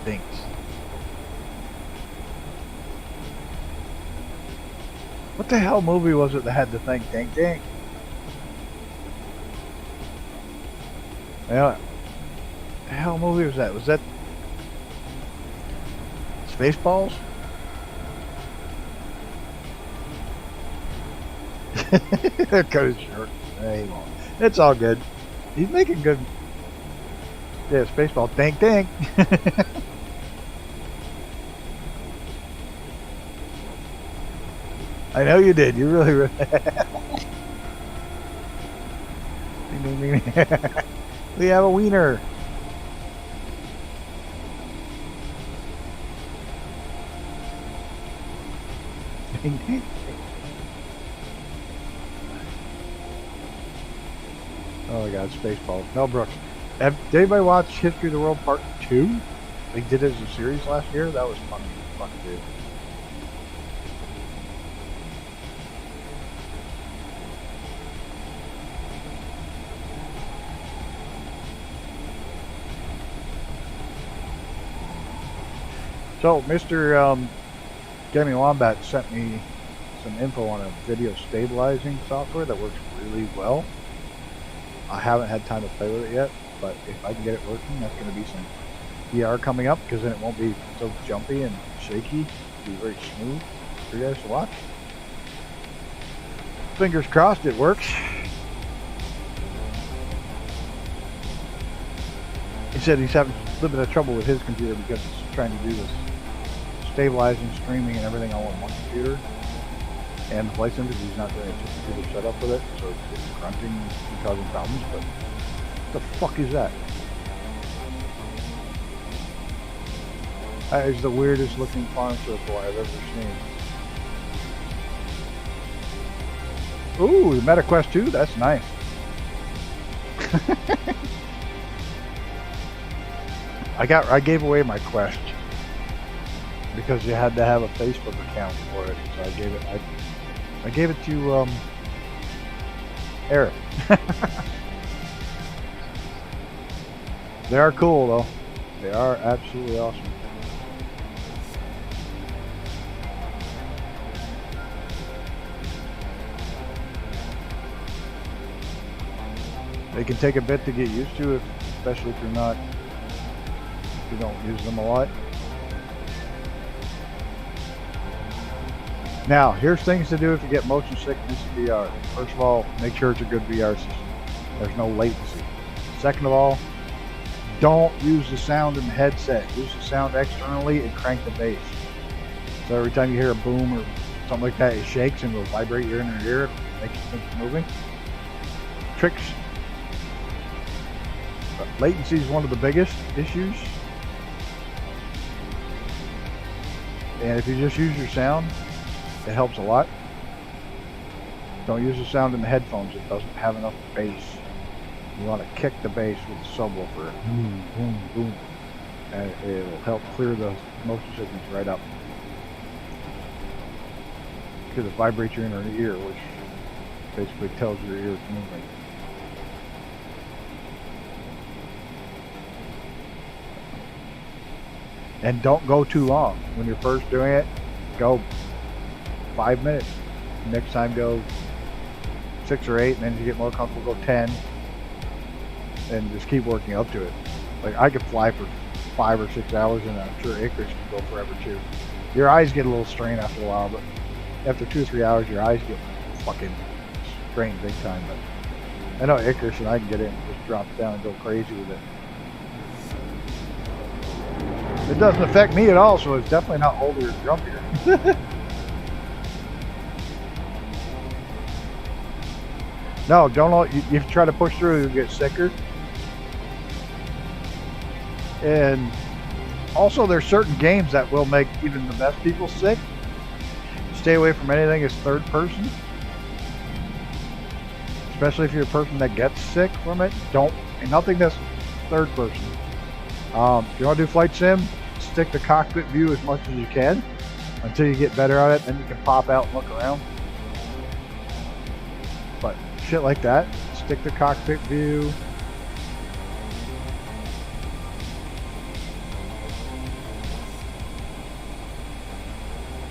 Dinks. What the hell movie was it that had the thing dink dink? Yeah. What the hell movie was that? Was that Spaceballs? Cut it short. He won't. It's all good. He's making good. Yeah, Spaceball. Dink dink. I know you did. You really. Ding, ding, ding. We have a wiener. Oh my God, Spaceballs. Mel Brooks. Did anybody watch History of the World Part 2? They did it as a series last year. That was funny. Fuck, dude. So, Mr. Gaming Wombat sent me some info on a video stabilizing software that works really well. I haven't had time to play with it yet, but if I can get it working, that's going to be some VR coming up, because then it won't be so jumpy and shaky. It'll be very smooth for you guys to watch. Fingers crossed it works. He said he's having a little bit of trouble with his computer because he's trying to do this stabilizing, streaming, and everything all on one computer. And the flight sim, because he's not doing a two-computer setup with it, so it's grunting and causing problems. But what the fuck is that? That is the weirdest looking farm circle I've ever seen. Ooh, the MetaQuest 2? That's nice. I gave away my Quest because you had to have a Facebook account for it, so I gave it to Eric. They are cool though. They are absolutely awesome. They can take a bit to get used to, especially if you don't use them a lot. Now, here's things to do if you get motion sickness in VR. First of all, make sure it's a good VR system. There's no latency. Second of all, don't use the sound in the headset. Use the sound externally and crank the bass. So every time you hear a boom or something like that, it shakes and will vibrate your inner ear. It makes you think it's moving. Tricks. Latency is one of the biggest issues. And if you just use your sound, it helps a lot. Don't use the sound in the headphones. It doesn't have enough bass. You want to kick the bass with the subwoofer. Boom, boom, boom. And it'll help clear the motion sickness right up. Because it vibrates your inner ear, which basically tells your ear it's moving. And don't go too long. When you're first doing it, go 5 minutes. Next time go 6 or 8, and then as you get more comfortable, go 10. And just keep working up to it. Like, I could fly for 5 or 6 hours, and I'm sure Icarus can go forever too. Your eyes get a little strained after a while, but after 2 or 3 hours, your eyes get fucking strained big time. But I know Icarus and I can get in and just drop down and go crazy with it. It doesn't affect me at all, so it's definitely not older or grumpier. No, don't. You try to push through, you'll get sicker. And also, there's certain games that will make even the best people sick. Stay away from anything that's third person. Especially if you're a person that gets sick from it. Nothing that's third person. If you want to do flight sim, stick to cockpit view as much as you can until you get better at it. Then you can pop out and look around. But shit like that, stick to cockpit view.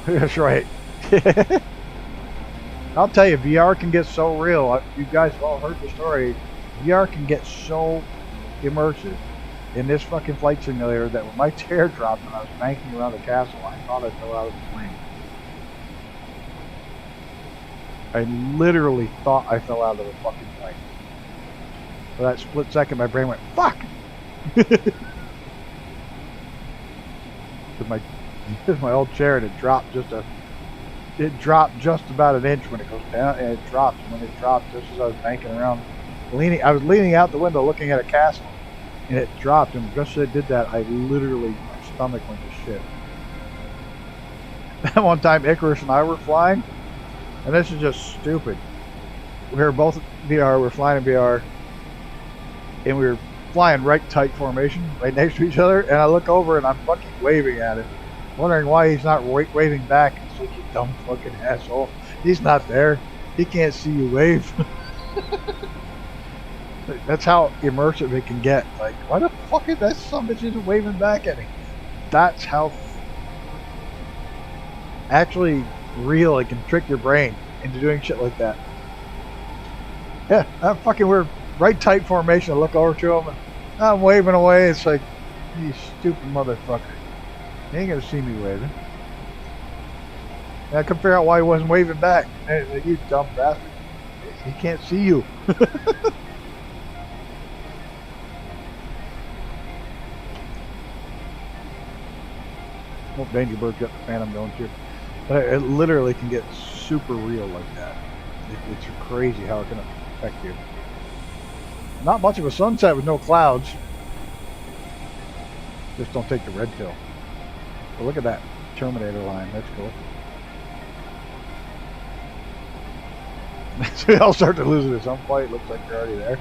That's right. I'll tell you, VR can get so real. You guys have all heard the story. VR can get so immersive in this fucking flight simulator that when my chair dropped and I was banking around the castle, I thought I fell out of the plane. I literally thought I fell out of the fucking plane. For that split second, my brain went, fuck! With my old chair, and it dropped just about an inch when it goes down, and it dropped. When it dropped, just as I was banking around, I was leaning out the window looking at a castle, and it dropped. And just as it did that, I literally, my stomach went to shit. That one time, Icarus and I were flying, and this is just stupid. We were both VR. We're flying in VR, and we were flying right tight formation, right next to each other. And I look over, and I'm fucking waving at him, wondering why he's not waving back. It's like, you dumb fucking asshole. He's not there. He can't see you wave. That's how immersive it can get. Like, why the fuck is that son bitch isn't waving back at me? That's how actually real it can trick your brain into doing shit like that. Yeah, we're right tight formation. I look over to him and I'm waving away. It's like, you stupid motherfucker. You ain't gonna see me waving. And I couldn't figure out why he wasn't waving back. Hey, you dumb bastard. He can't see you. Well, Danger Bird's got the Phantom going too. But it literally can get super real like that. It's crazy how it can affect you. Not much of a sunset with no clouds. Just don't take the red pill. But look at that Terminator line. That's cool. So they all start to lose it at some point. Looks like they're already there.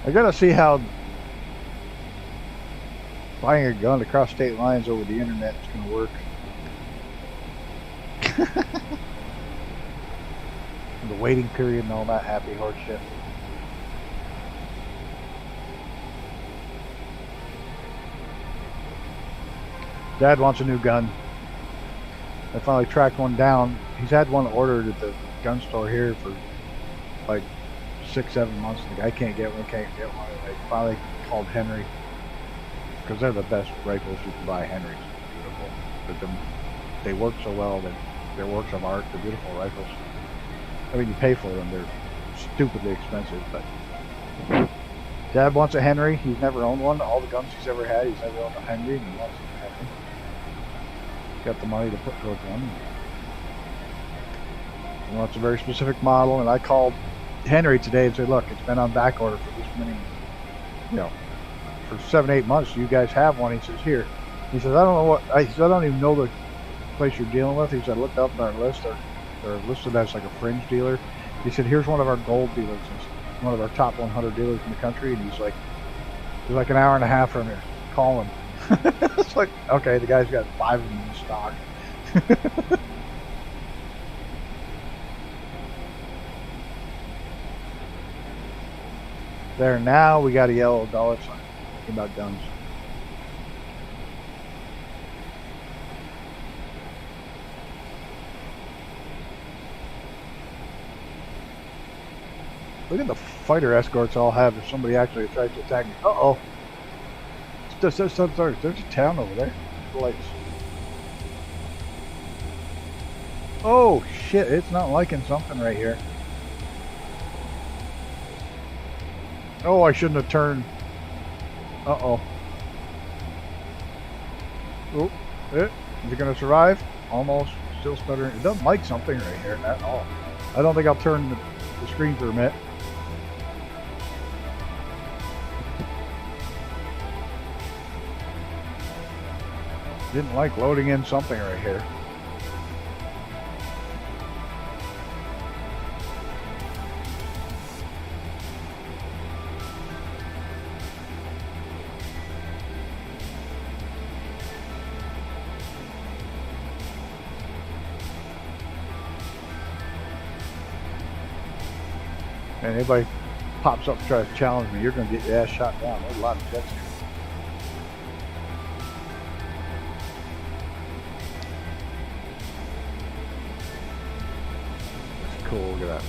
I gotta see how buying a gun across state lines over the internet is gonna work. The waiting period and all that happy horse shit. Dad wants a new gun. I finally tracked one down. He's had one ordered at the gun store here for like 6-7 months. The guy can't get one. I finally called Henry because they're the best rifles you can buy. Henry's beautiful. But they work so well that they're works of art. They're beautiful rifles. I mean, you pay for them. They're stupidly expensive, but Dad wants a Henry. He's never owned one. All the guns he's ever had, he's never owned a Henry, and he wants a Henry. Got the money to put towards one. He wants a very specific model, and I called Henry today and said, look, it's been on back order for this many, for 7-8 months. You guys have one. He says, here. He says, I don't know what. He said, I don't even know the place you're dealing with. He said, I looked up in our list. They're listed as like a fringe dealer. He said, here's one of our gold dealers. It's one of our top 100 dealers in the country. And he's like an hour and a half from here. Call him. It's like, okay, the guy's got 5 of them in stock. There, now we got a yellow dollar sign talking about guns. Look at the fighter escorts I'll have if somebody actually tries to attack me. Uh-oh. There's a town over there. Lights. Oh, shit. It's not liking something right here. Oh, I shouldn't have turned. Uh-oh. Oh, is it going to survive? Almost. Still stuttering. It doesn't like something right here at all. I don't think I'll turn the screen for a minute. Didn't like loading in something right here. And anybody pops up and tries to challenge me, you're going to get your ass shot down. There's a lot of jets here. Cool, look at that.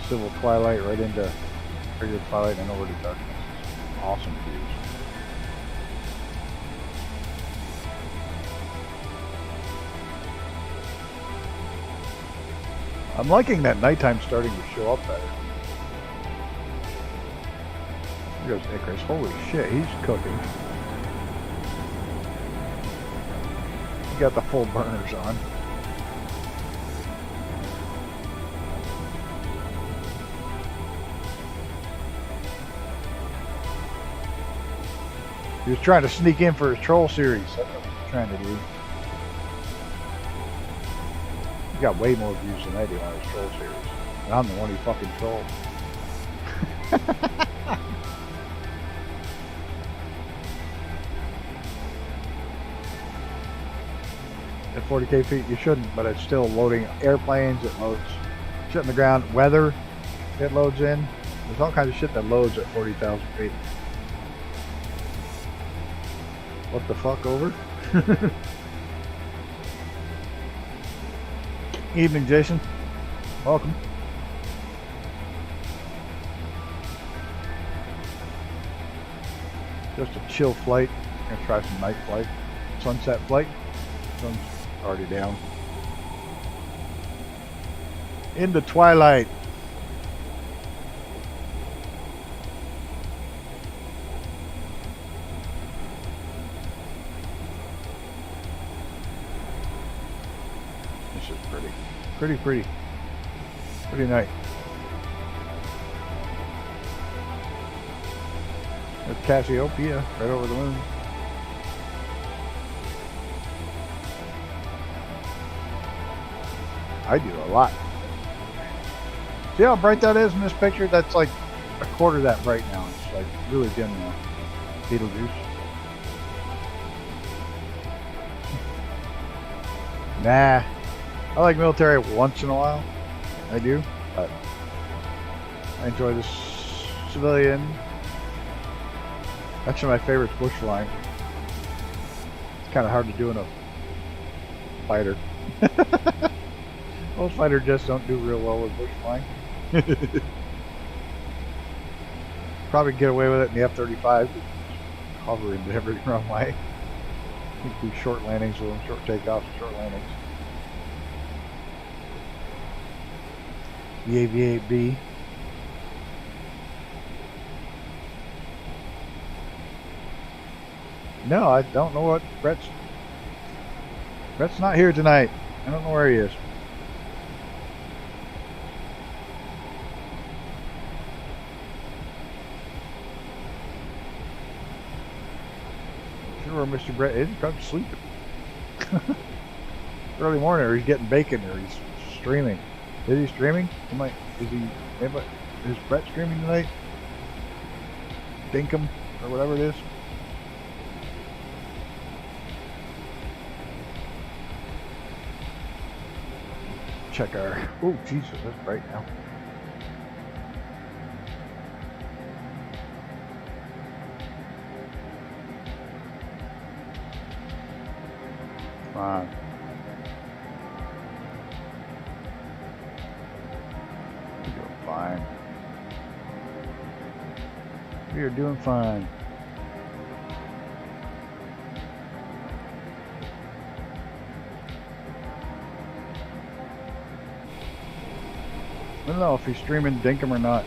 Civil twilight right into regular twilight and over to darkness. Awesome views. I'm liking that nighttime starting to show up better. Here goes Icarus. Holy shit, he's cooking. He got the full burners on. He was trying to sneak in for his troll series. That's what he was trying to do. He got way more views than I do on his troll series. And I'm the one he fucking trolled. At 40k feet you shouldn't, but it's still loading airplanes, it loads shit in the ground, weather, it loads in. There's all kinds of shit that loads at 40,000 feet. What the fuck, over? Evening, Jason. Welcome. Just a chill flight. Gonna try some night flight. Sunset flight. Sun's already down. Into twilight. Pretty nice. There's Cassiopeia right over the moon. I do a lot. See how bright that is in this picture? That's like a quarter that bright now. It's like really dim now. Beetlejuice. Nah. I like military once in a while. I do, but I enjoy this civilian. Actually, my favorite is bush flying. It's kind of hard to do in a fighter. Most fighter jets don't do real well with bush flying. Probably get away with it in the F-35. Hover into every runway. You can do short landings with them, short takeoffs and short landings. The AV-8B. No, I don't know what Brett's not here tonight. I don't know where he is. where Mr. Brett is. He's probably sleeping. Early morning, or he's getting bacon, or he's streaming. Is he streaming? Is Brett streaming tonight? Dinkum, or whatever it is. Check our... Oh, Jesus, that's bright now. Come on. We're doing fine. We are doing fine. I don't know if he's streaming Dinkum or not.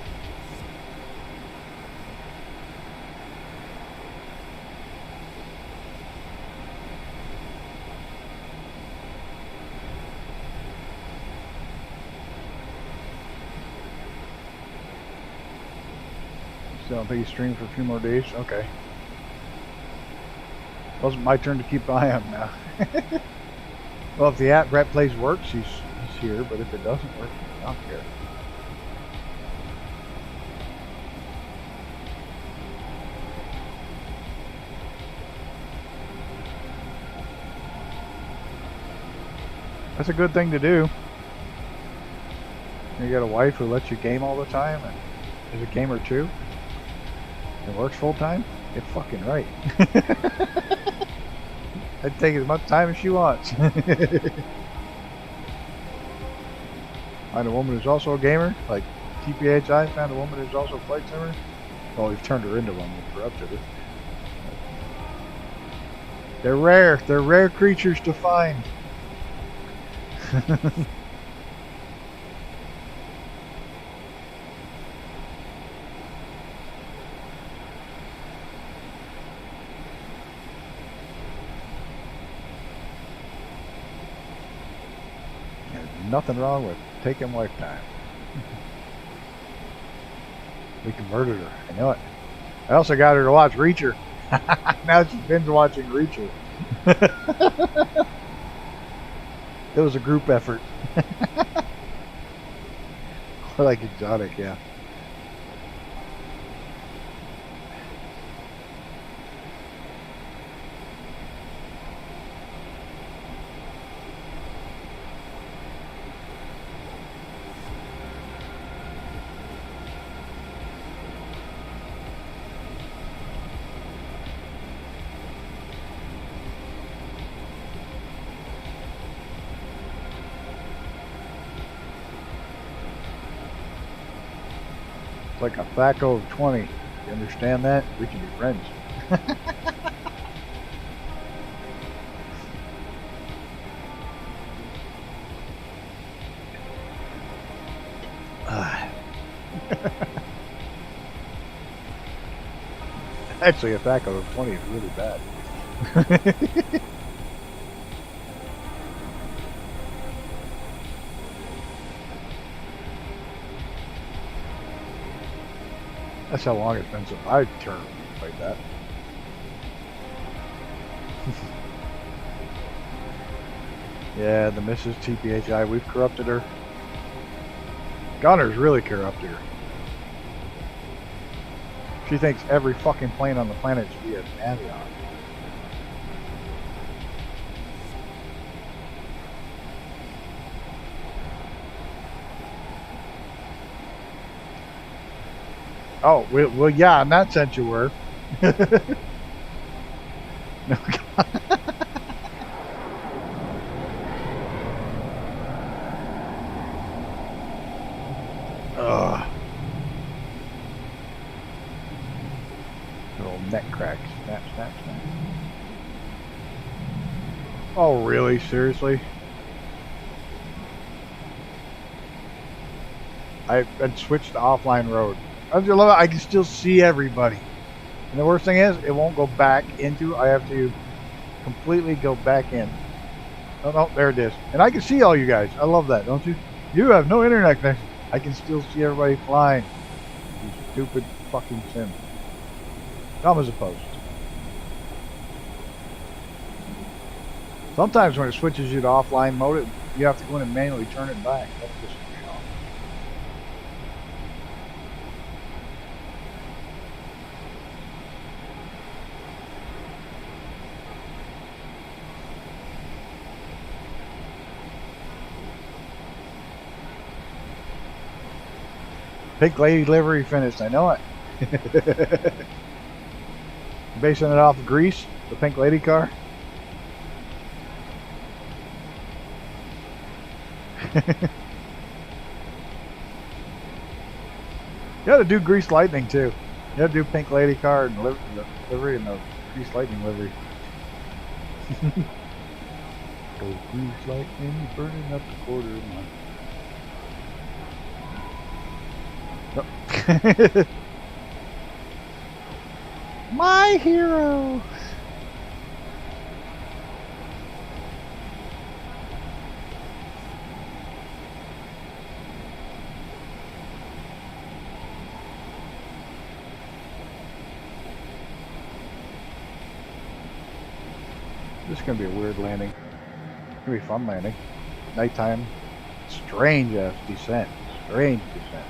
Still don't think he's streaming for a few more days? Okay. Wasn't my turn to keep an eye on him now. Well, if the app Brett Plays works, he's here, but if it doesn't work, he's not here. That's a good thing to do. You got a wife who lets you game all the time and is a gamer too and works full time? You're fucking right. I'd take as much time as she wants. Find a woman who's also a gamer, like TPHI found a woman who's also a flight simmer. Well, we've turned her into one, we've corrupted her. They're rare. They're rare creatures to find. There's nothing wrong with taking lifetime. We converted her. I know it. I also got her to watch Reacher. Now she's binge watching Reacher. It was a group effort. I like exotic, yeah. Like a THACO of 20. You understand that? We can be friends. Actually, a THACO of 20 is really bad. That's how long it's been since I've turned like that. Yeah, the Mrs. TPHI, we've corrupted her. Gunner's really corrupted her. She thinks every fucking plane on the planet should be an avion. Oh, well, yeah, in that sense you were. No, ugh. Little neck cracks. Snap, snap, snap. Oh, really? Seriously? I'd switched to offline road. I just love it. I can still see everybody. And the worst thing is, it won't go back into. I have to completely go back in. Oh, no, there it is. And I can see all you guys. I love that, don't you? You have no internet connection. I can still see everybody flying. You stupid fucking sim. Dumb as a post. Sometimes when it switches you to offline mode, you have to go in and manually turn it back. That's just Pink Lady livery finished, I know it. Basing it off of Grease, the Pink Lady car. You gotta do Grease Lightning too. You gotta do Pink Lady car and livery and the Grease Lightning livery. Oh, Grease Lightning burning up the quarter mile. Oh. My hero. This is gonna be a weird landing. It's gonna be a fun landing. Nighttime. Strange ass descent. Strange descent.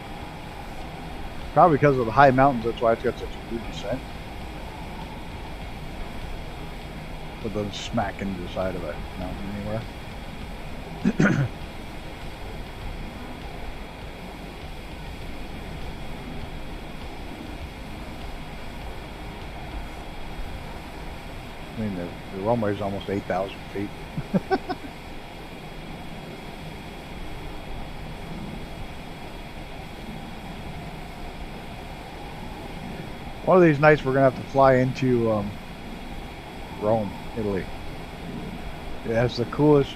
Probably because of the high mountains, that's why it's got such a weird descent. It doesn't smack into the side of a mountain anywhere. I mean, the runway is almost 8,000 feet. One of these nights we're going to have to fly into Rome, Italy. It has the coolest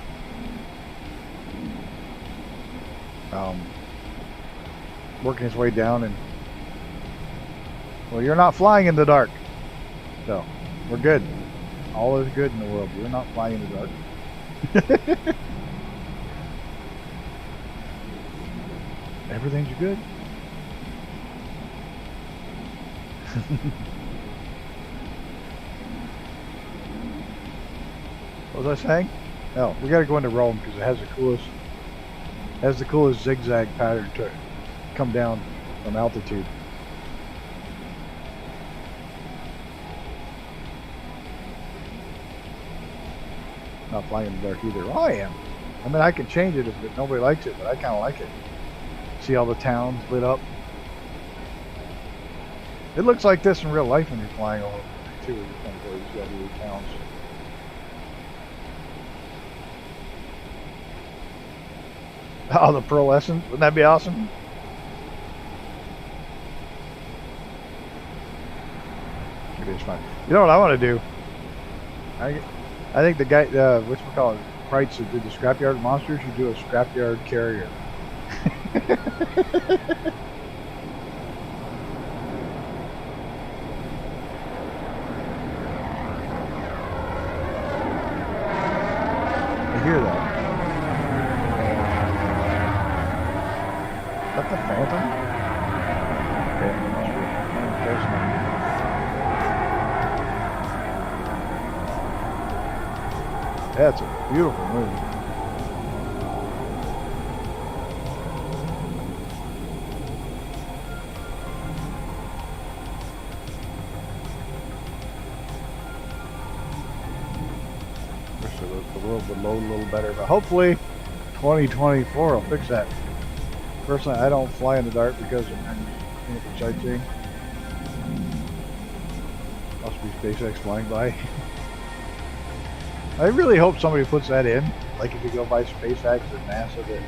working its way down, and well, you're not flying in the dark, so we're good. All is good in the world. We're not flying in the dark. Everything's good. What was I saying? No, we gotta go into Rome because it has the coolest zigzag pattern to come down from altitude. Not flying in the dark either. Oh, I am. I mean, I can change it if nobody likes it, but I kind of like it. See all the towns lit up. It looks like this in real life when you're flying over too. You got these towns. Oh, the pearlescent. Wouldn't that be awesome? It is fun. You know what I want to do? I think the guy, whatchamacallit, Kreitz that did the Scrapyard Monsters should do a Scrapyard Carrier. I hear that. Is that the Phantom? Okay, there's one. That's a beautiful movie. Wish the world would load a little better, but hopefully 2024 will fix that. Personally, I don't fly in the dark because I'm looking for sightseeing. Must be SpaceX flying by. I really hope somebody puts that in. Like if you go by SpaceX or NASA, that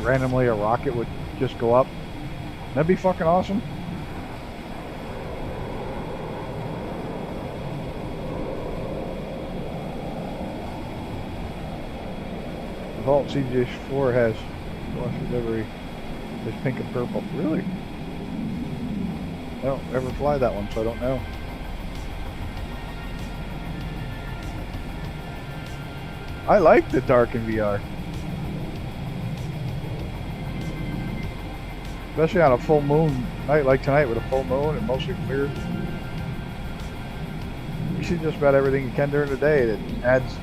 randomly a rocket would just go up. That'd be fucking awesome. The Vault CGH4 has livery is pink and purple. Really? I don't ever fly that one, so I don't know. I like the dark in VR. Especially on a full moon night like tonight with a full moon and mostly clear. You see just about everything you can during the day that adds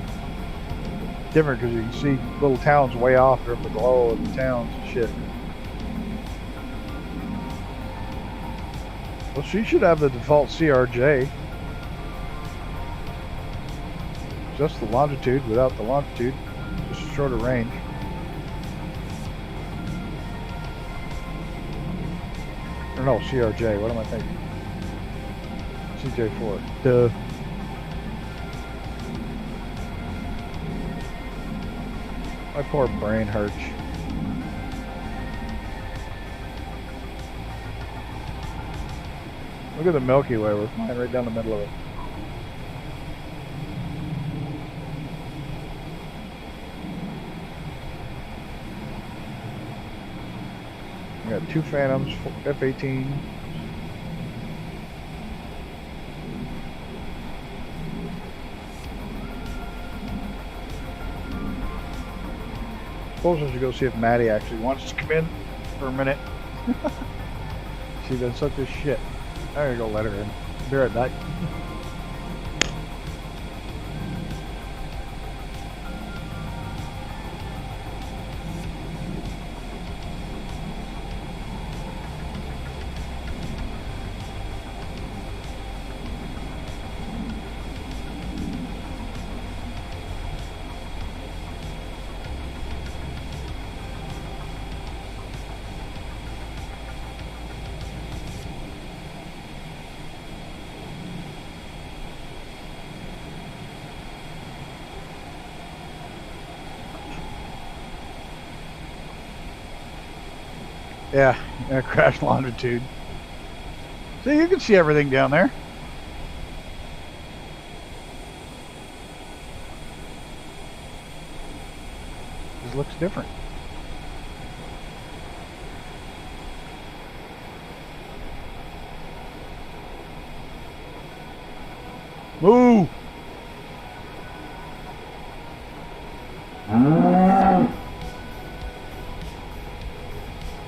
different because you can see little towns way off from the glow of the towns and shit. Well, she should have the default CRJ. Just the longitude without the longitude. Just a shorter range. Or no, CRJ. What am I thinking? CJ4. Duh. My poor brain hurts. Look at the Milky Way. We're flying right down the middle of it. We got 2 Phantoms, F-18. I suppose I should go see if Maddie actually wants to come in for a minute. She's been such a shit. I'm gonna go let her in. Be right back. Yeah, crash longitude. So you can see everything down there. This looks different. Move!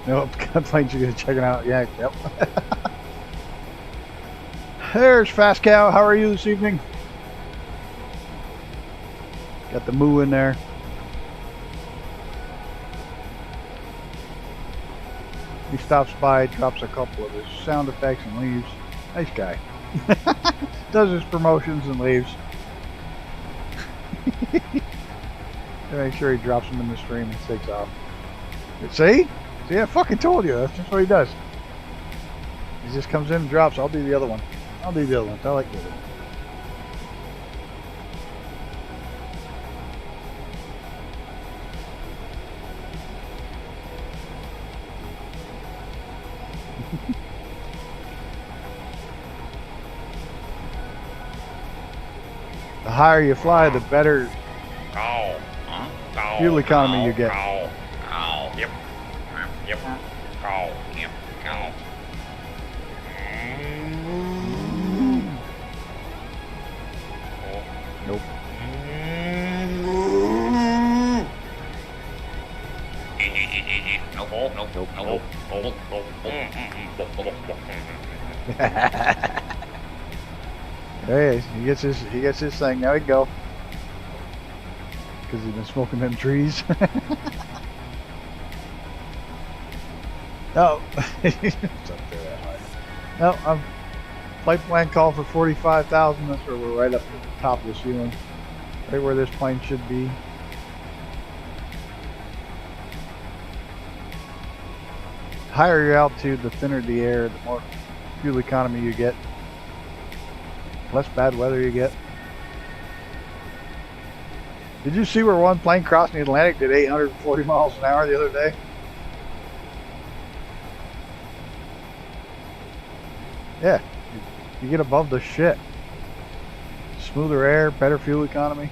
Nope, planes are gonna check it out. Yeah, yep. There's Fast Cow. How are you this evening? Got the moo in there. He stops by, drops a couple of his sound effects and leaves. Nice guy. Does his promotions and leaves. Make sure he drops them in the stream and takes off. See? See, I fucking told you. That's just what he does. He just comes in and drops. I'll do the other one. I'll do the other one. I like the other one. The higher you fly, the better fuel economy you get. Nope. Hey, he gets his thing. There we go. Because he's been smoking them trees. No. No, flight plan call for 45,000. That's where we're right up at the top of the ceiling. Right where this plane should be. The higher your altitude, the thinner the air, the more fuel economy you get. Less bad weather you get. Did you see where one plane crossing the Atlantic did 840 miles an hour the other day? Yeah, you get above the shit. Smoother air, better fuel economy.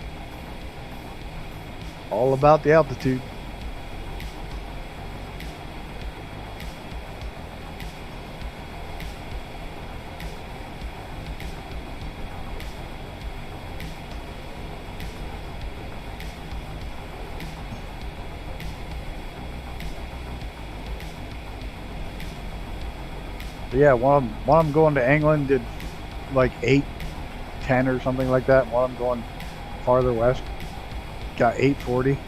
All about the altitude. But yeah, one of them going to England did like 8:10 or something like that. One of them going farther west, got 840.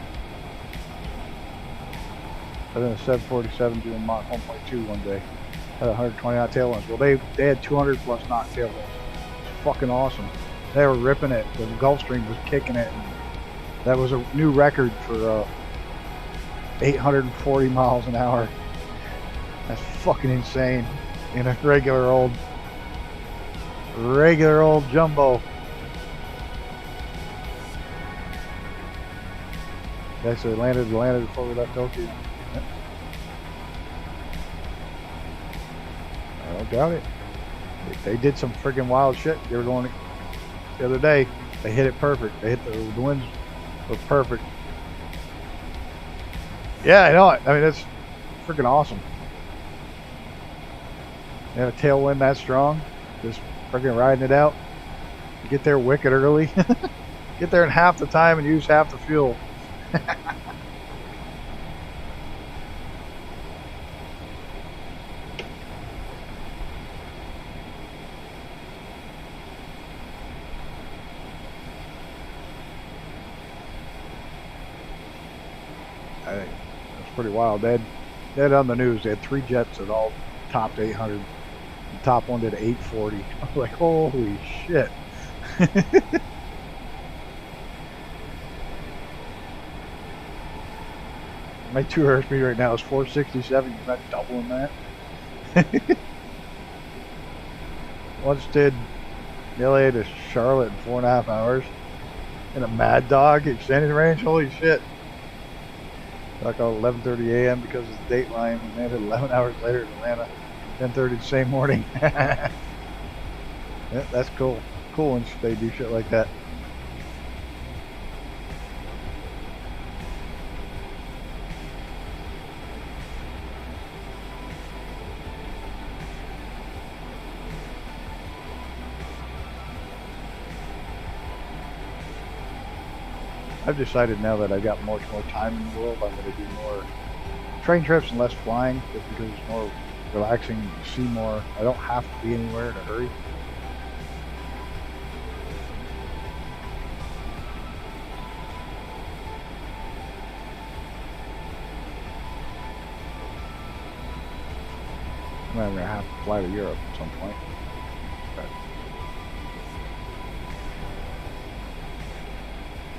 And then a 747 doing Mach 1.2 one day. Had 120 knot tailwinds. Well, they had 200 plus knot tailwinds. Fucking awesome. They were ripping it. The Gulfstream was kicking it. And that was a new record for 840 miles an hour. That's fucking insane. In a regular old jumbo. Actually landed before we left Tokyo. Yep. I don't doubt it. They did some freaking wild shit. They were going the other day. They hit it perfect. They hit the winds were perfect. Yeah, I know it. I mean, that's freaking awesome. You have a tailwind that strong, just freaking riding it out. You get there wicked early. Get there in half the time and use half the fuel. I think that's pretty wild. They had on the news, they had 3 jets that all topped 800. The top one did 840. I was like, holy shit. My 2 airspeed right now is 467. You're not doubling that. Once did LA to Charlotte in 4.5 hours. In a Mad Dog extended range. Holy shit. Like 11:30 a.m. because of the dateline. We landed 11 hours later in Atlanta. 10:30 the same morning. Yeah, that's cool. Cool when they do shit like that. I've decided now that I've got much more time in the world, I'm going to do more train trips and less flying, just because it's more relaxing, you see more. I don't have to be anywhere in a hurry. I'm going to have to fly to Europe at some point. But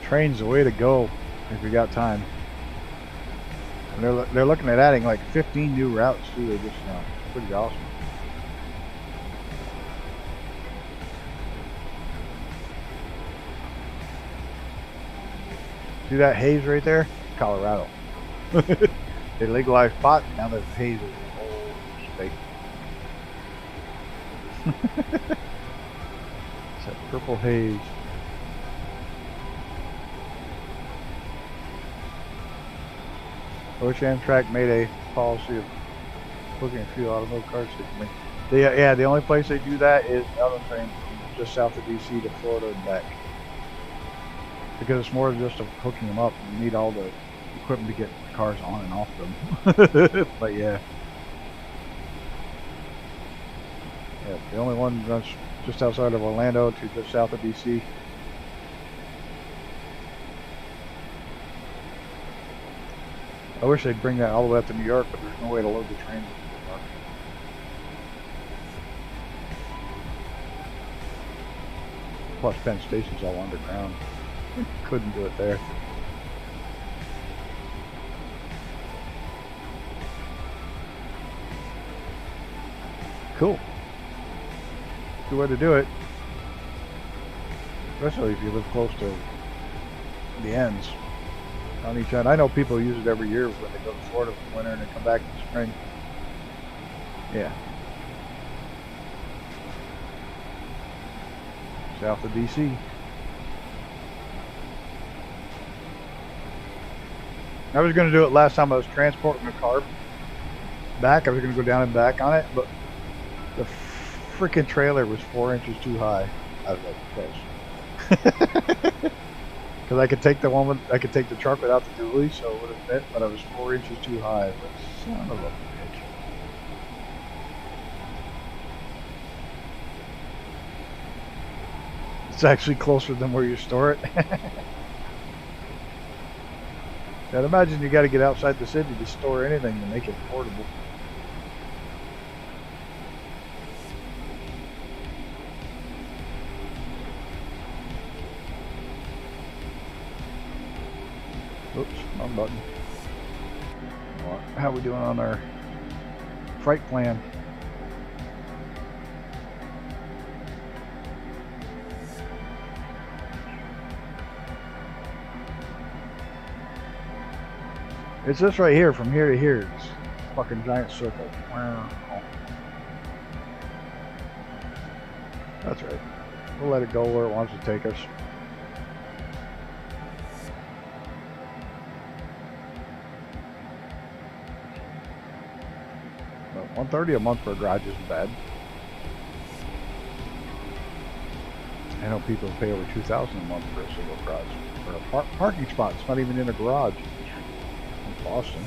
train's the way to go if you got time. And they're looking at adding like 15 new routes too. They're just pretty awesome. See that haze right there? Colorado. They legalized pot. Now there's haze in the whole state. It's that purple haze. I wish Amtrak made a policy of looking at fuel automotive cars. Yeah, the only place they do that is out on train just south of DC to Florida and back. Because it's more just of hooking them up. You need all the equipment to get the cars on and off them. But yeah. Yeah, the only one runs just outside of Orlando to just south of DC. I wish they'd bring that all the way up to New York, but there's no way to load the trains in New York. Plus Penn Station's all underground. Couldn't do it there. Cool. Good way to do it. Especially if you live close to the ends. On each end. I know people use it every year when they go to Florida for winter and they come back in the spring. Yeah. South of DC. I was going to do it last time I was transporting a car back. I was going to go down and back on it, but the freaking trailer was 4 inches too high. I was like, close. Because I could take I could take the truck without the dually, so it would have fit, but I was 4 inches too high. But son of a bitch. It's actually closer than where you store it. I'd imagine you got to get outside the city to store anything to make it portable. Oops, wrong button. How are we doing on our freight plan? It's this right here, from here to here. It's a fucking giant circle. That's right. We'll let it go where it wants to take us. But $130 a month for a garage isn't bad. I know people pay over $2,000 a month for a single garage. For a parking spot. It's not even in a garage. Boston.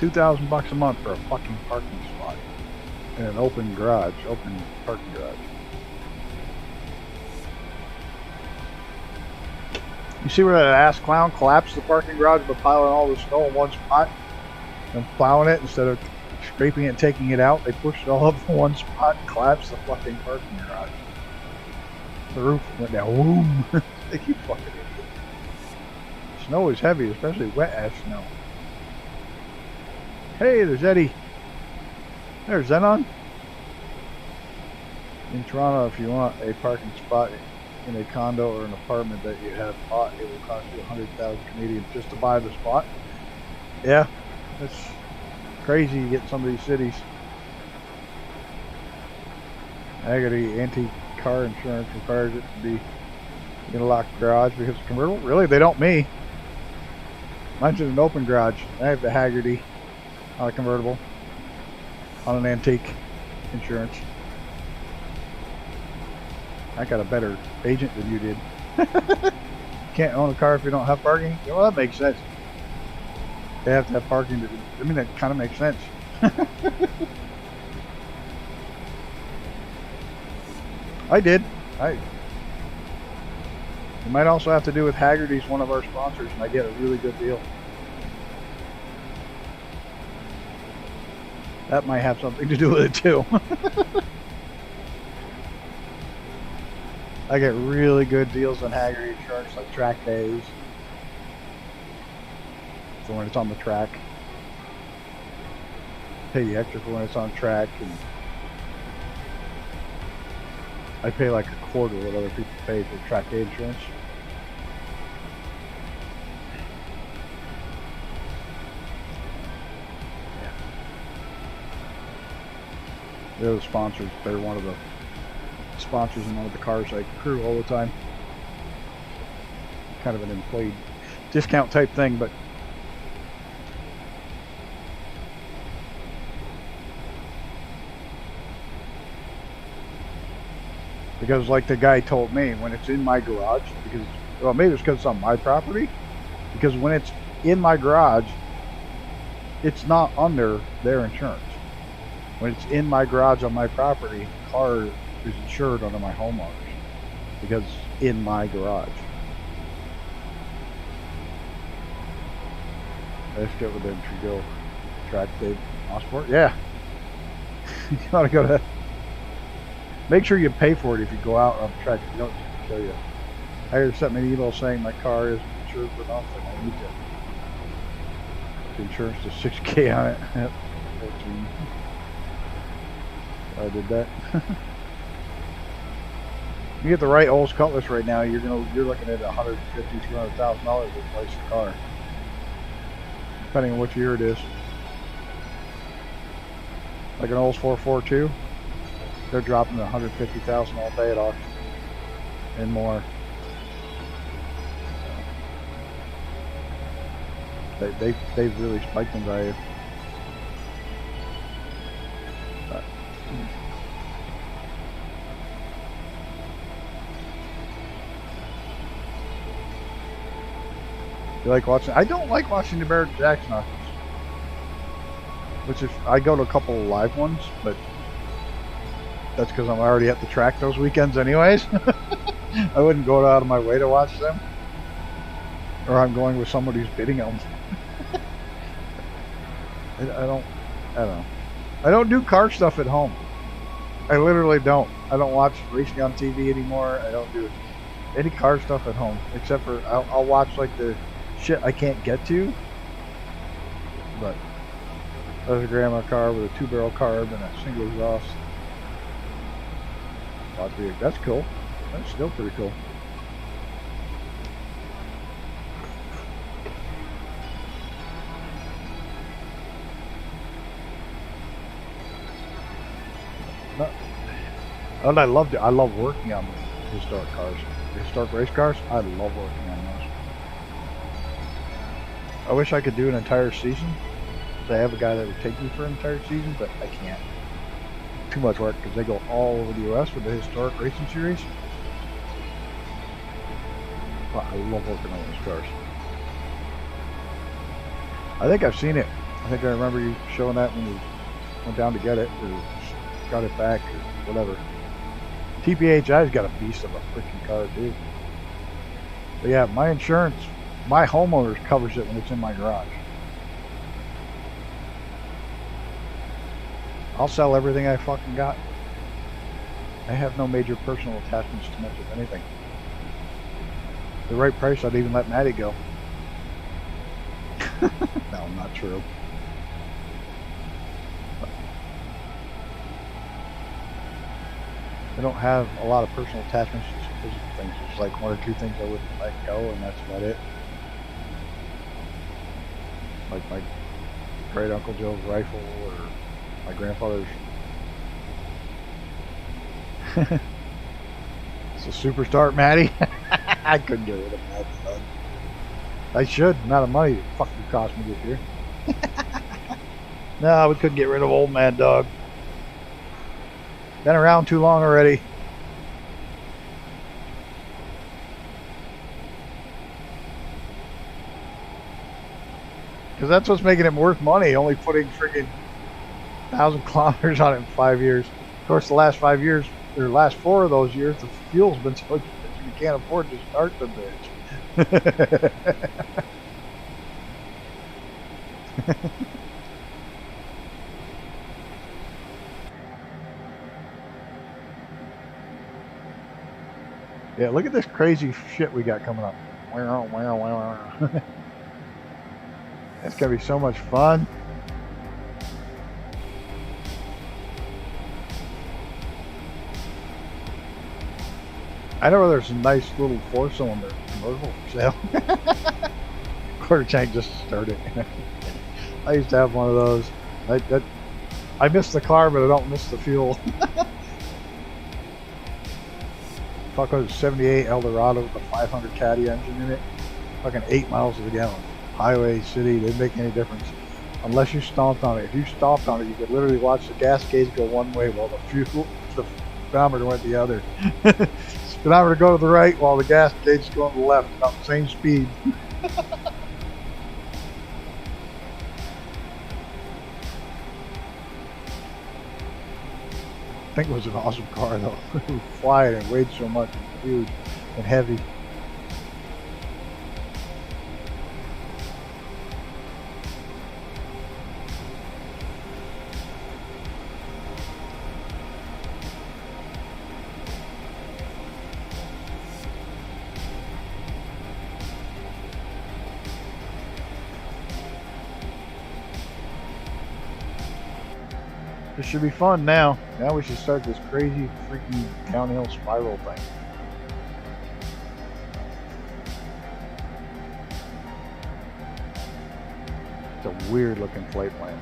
$2,000 a month for a fucking parking spot in an open garage, open parking garage. You see where that ass clown collapsed the parking garage by piling all the snow in one spot and plowing it instead of scraping it and taking it out? They pushed it all up in one spot and collapsed the fucking parking garage. The roof went down. Boom. They keep fucking it. Snow is heavy, especially wet ass snow. Hey, there's Eddie. There's Zenon. In Toronto, if you want a parking spot in a condo or an apartment that you have bought, it will cost you 100,000 Canadian just to buy the spot. Yeah, it's crazy you get some of these cities. I got the anti-car insurance requires it to be in a locked garage because it's convertible. Really, they don't me. Mine's in an open garage. I have the Haggerty on a convertible, on an antique insurance. I got a better agent than you did. Can't own a car if you don't have parking? Well, that makes sense. They have to have parking. I mean, that kind of makes sense. I did. It might also have to do with Haggerty's one of our sponsors, and I get a really good deal. That might have something to do with it too. I get really good deals on Haggerty insurance, like track days. For when it's on the track. Pay the extra for when it's on track, and I pay like a quarter what other people pay for track day insurance. They're the sponsors. They're one of the sponsors in one of the cars I crew all the time. Kind of an employee discount type thing, but because like the guy told me, when it's in my garage, because, well, maybe it's because it's on my property, because when it's in my garage, it's not under their insurance. When it's in my garage on my property, the car is insured under my homeowners because it's in my garage. Let's get with them to go track Dave Osborne. Yeah. You gotta go to. Make sure you pay for it if you go out on the track. You don't show you. I just sent me an email saying my car is insured for nothing. I need to. The insurance is $6,000 on it. Yep. 14. I did that. You get the right Olds Cutlass right now, you're looking at $150,000 to $200,000 to replace the car, depending on which year it is. Like an Olds 442, they're dropping $150,000 all day at auction and more. They've really spiked in value. You like watching? I don't like watching the Barrett Jackson auctions. Which is, I go to a couple of live ones, but that's because I'm already at the track those weekends anyways. I wouldn't go out of my way to watch them. or I'm going with somebody who's bidding them. I don't know. I don't do car stuff at home. I literally don't. I don't watch racing on TV anymore. I don't do any car stuff at home, except for I'll watch like the shit I can't get to. But there's a grandma car with a 2-barrel carb and a single exhaust. That's cool. That's still pretty cool. No. And I love working on the historic cars. The historic race cars, I love working on those. I wish I could do an entire season. I have a guy that would take me for an entire season, but I can't. Too much work because they go all over the U.S. with the historic racing series. But I love working on those cars. I think I've seen it. I think I remember you showing that when you went down to get it, or got it back, or whatever. TPHI's got a beast of a freaking car, dude. But yeah, my insurance, my homeowners covers it when it's in my garage. I'll sell everything I fucking got. I have no major personal attachments to much of anything. The right price, I'd even let Maddie go. No, not true. I don't have a lot of personal attachments to some physical things. There's like 1 or 2 things I wouldn't let go, and that's about it. Like my great Uncle Joe's rifle, or my grandfather's. It's a super start, Maddie. I couldn't get rid of that stuff. I should. Amount of money it fucking cost me this year. No, we couldn't get rid of old Mad Dog. Been around too long already. Because that's what's making it worth money. Only putting friggin' 1,000 kilometers on it in 5 years. Of course, the last 5 years, or last 4 of those years, the fuel's been so expensive you can't afford to start the bitch. Yeah, look at this crazy shit we got coming up. It's gonna be so much fun. I know there's a nice little 4-cylinder convertible for sale. Quarter tank just to start it. I used to have one of those. I miss the car, but I don't miss the fuel. Fuck, it was a 78 Eldorado with a 500 Caddy engine in it. Fucking 8 miles to the gallon. Highway, city, didn't make any difference. Unless you stomped on it. If you stomped on it, you could literally watch the gas gauge go one way while the speedometer went the other. Speedometer go to the right while the gas gauge is going to the left, about the same speed. I think it was an awesome car though. It was flying and weighed so much, it was huge and heavy. This should be fun now. Now we should start this crazy freaking downhill spiral thing. It's a weird looking flight plan.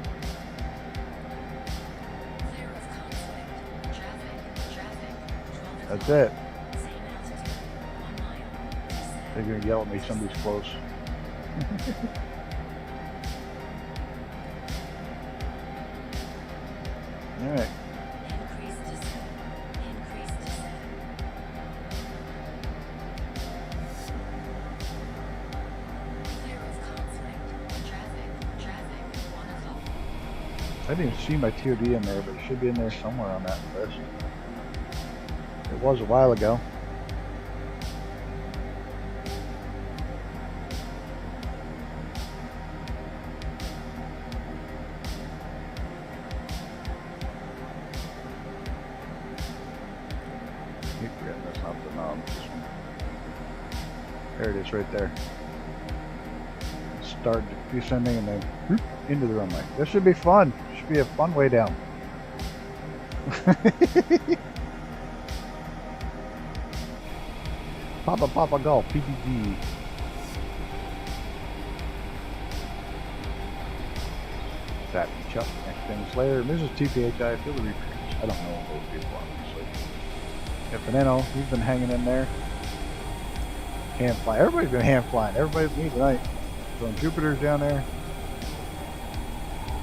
That's it. They're gonna yell at me, somebody's close. Alright. I didn't even see my TOD in there, but it should be in there somewhere on that list. It was a while ago. forget that's not the knob. There it is, right there. Start descending and then whoop, into the runway. This should be fun. This should be a fun way down. Papa Golf, PPG. That Chuck, next thing later. Mrs. TPHI, feel the reproduce. I don't know what those people are, obviously. Yeah, Fineno, he's been hanging in there. Hand fly. Everybody's been hand flying. Everybody with me tonight. So Jupiter's down there.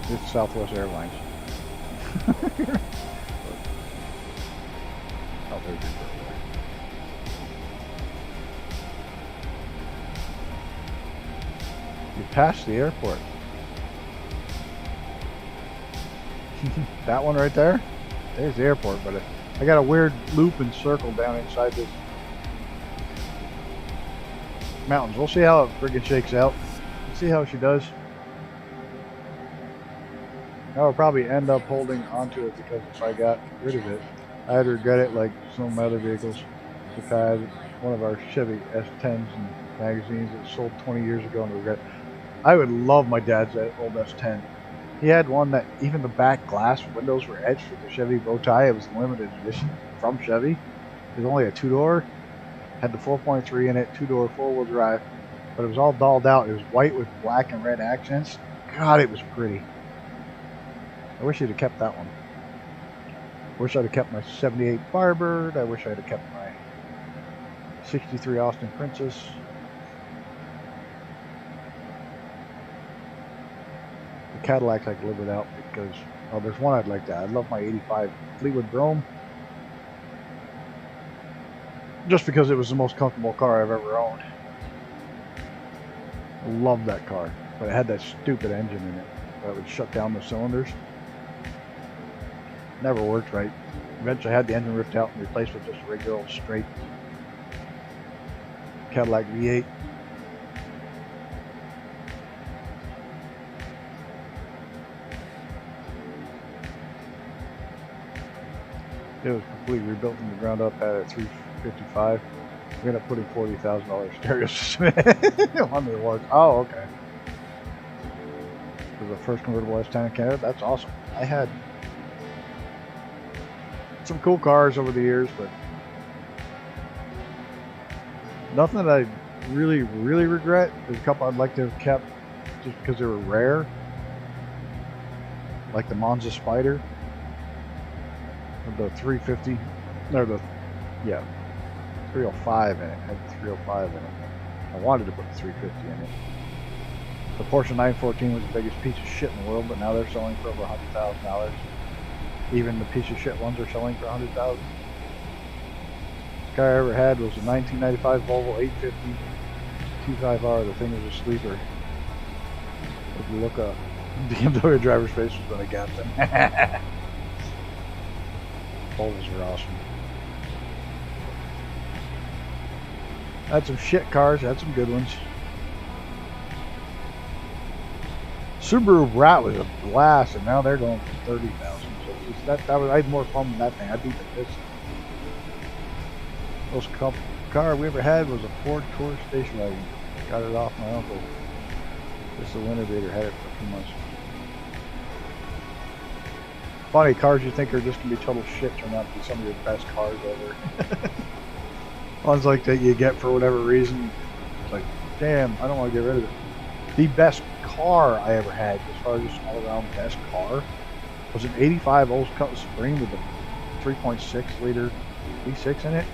It's Southwest Airlines. Oh, there's Jupiter. You passed the airport. That one right there? There's the airport, but I got a weird loop and circle down inside this mountains. We'll see how it friggin' shakes out. Let's see how she does. I'll probably end up holding onto it because if I got rid of it, I'd regret it like some of my other vehicles. If I had one of our Chevy S10s and magazines that sold 20 years ago and regret it. I would love my dad's old S10. He had one that even the back glass windows were etched with the Chevy bow tie. It was a limited edition from Chevy. It was only a two-door. Had the 4.3 in it, two-door, four-wheel drive. But it was all dolled out. It was white with black and red accents. God, it was pretty. I wish I'd have kept that one. I wish I'd have kept my 78 Firebird. I wish I'd have kept my 63 Austin Princess. The Cadillacs I could live without because, oh, there's one I'd like that. I love my 85 Fleetwood Brougham. Just because it was the most comfortable car I've ever owned. I love that car. But it had that stupid engine in it that would shut down the cylinders. Never worked right. Eventually I had the engine ripped out and replaced with just a regular old straight Cadillac V8. It was completely rebuilt from the ground up at a 355. We ended up putting $40,000 stereo system on the awards. Oh, okay. It was the first convertible S10 in Canada. That's awesome. I had some cool cars over the years, but nothing that I really regret. There's a couple I'd like to have kept just because they were rare, like the Monza Spider, or the 350, or the 305 in it. Had the 305 in it. I wanted to put the 350 in it. The Porsche 914 was the biggest piece of shit in the world, but now they're selling for over $100,000. Even the piece of shit ones are selling for $100,000. The car I ever had was a 1995 Volvo 850 T5R. The thing was a sleeper. If you look up, BMW driver's face was when I got them. Volvos are awesome. I had some shit cars, I had some good ones. Subaru Brat was a blast, and now they're going for $30,000. So I had more fun than that thing. I beat the piss. Most car we ever had was a Ford Tour station wagon. Got it off my uncle. Just the Wintergator, had it for a few months. Funny, cars you think are just gonna be total shit turn out to be some of your best cars ever. Ones like that you get for whatever reason. It's like, damn, I don't want to get rid of it. The best car I ever had, as far as just all around best car, was an 85 Olds Cutlass Supreme with a 3.6 liter V6 in it.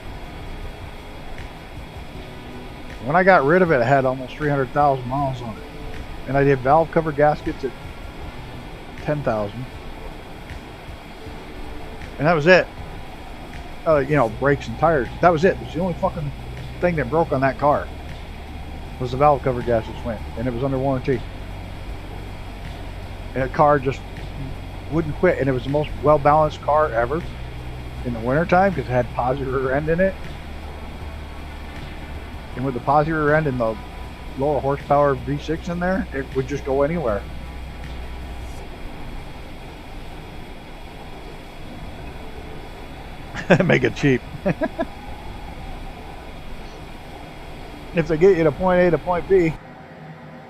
When I got rid of it, I had almost 300,000 miles on it. And I did valve cover gaskets at 10,000. And that was it. You know, brakes and tires. That was it. It was the only fucking thing that broke on that car. Was the valve cover gaskets went. And it was under warranty. And the car just wouldn't quit. And it was the most well-balanced car ever in the wintertime because it had positive rear end in it. And with the positive rear end and the lower horsepower V6 in there, it would just go anywhere. Make it cheap. If they get you to point A to point B,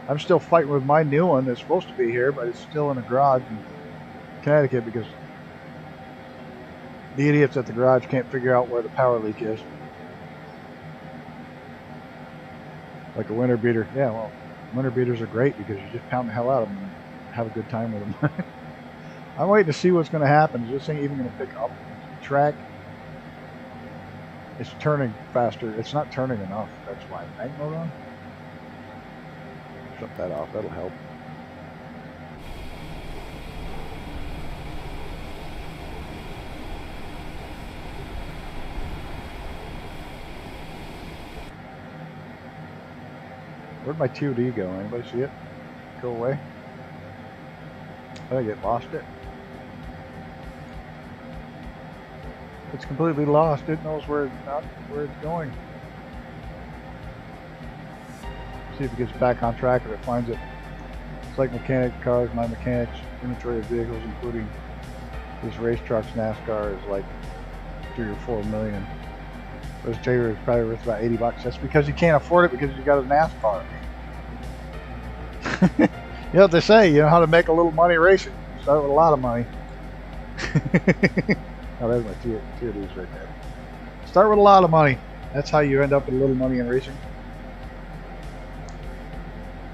I'm still fighting with my new one that's supposed to be here, but it's still in a garage in Connecticut because the idiots at the garage can't figure out where the power leak is. Like a winter beater. Yeah, well, winter beaters are great because you just pound the hell out of them and have a good time with them. I'm waiting to see what's going to happen. Is this thing even going to pick up the track? It's turning faster. It's not turning enough. That's why. Bank mode on? Shut that off. That'll help. Where'd my TOD go? Anybody see it? Go away? Did I get lost it? It's completely lost. It knows where it's going. See if it gets back on track or it finds it. It's like mechanic cars, my mechanics, inventory of vehicles, including this race trucks, NASCAR is like 3 or 4 million. This Jager is probably worth about $80. That's because you can't afford it because you got a NASCAR. You know what they say, you know how to make a little money racing. Start with a lot of money. Oh, there's my TODs right there. Start with a lot of money. That's how you end up with a little money in racing.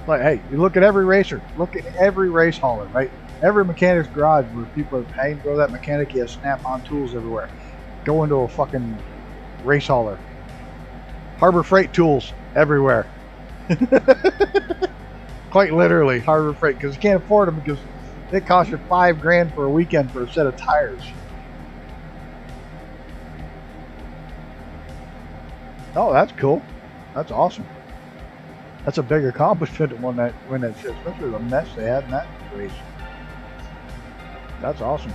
Like, hey, you look at every racer. Look at every race hauler, right? Every mechanic's garage where people are paying to go to that mechanic, he has snap-on tools everywhere. Go into a fucking race hauler. Harbor Freight tools everywhere. Quite literally, Harbor Freight, because you can't afford them because they cost you $5,000 for a weekend for a set of tires. Oh, that's cool. That's awesome. That's a big accomplishment to win that shit, especially the mess they had in that race. That's awesome.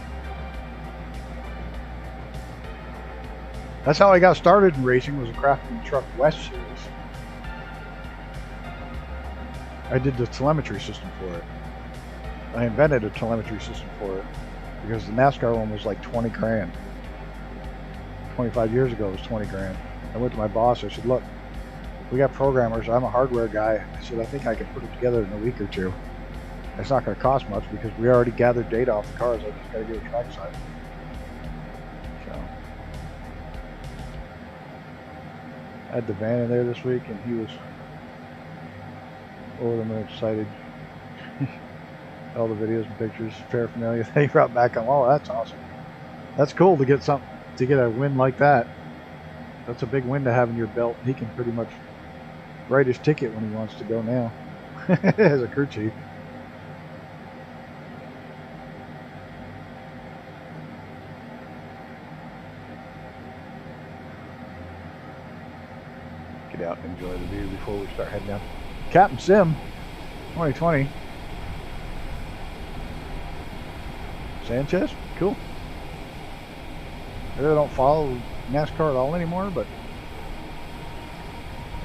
That's how I got started in racing, was a Craftsman Truck West series. I did the telemetry system for it. I invented a telemetry system for it because the NASCAR one was like 20 grand. 25 years ago it was 20 grand. I went to my boss, I said, look, we got programmers, I'm a hardware guy. I said, I think I can put it together in a week or two. It's not going to cost much because we already gathered data off the cars. I just got to get a track side. So, I had the van in there this week and he was over the moon excited. All the videos and pictures, paraphernalia that he brought back on. Oh, that's awesome. That's cool to get a win like that. That's a big win to have in your belt. He can pretty much write his ticket when he wants to go now as a crew chief. Get out and enjoy the view before we start heading down. Captain Sim 2020. Sanchez, cool. I really don't follow NASCAR at all anymore, but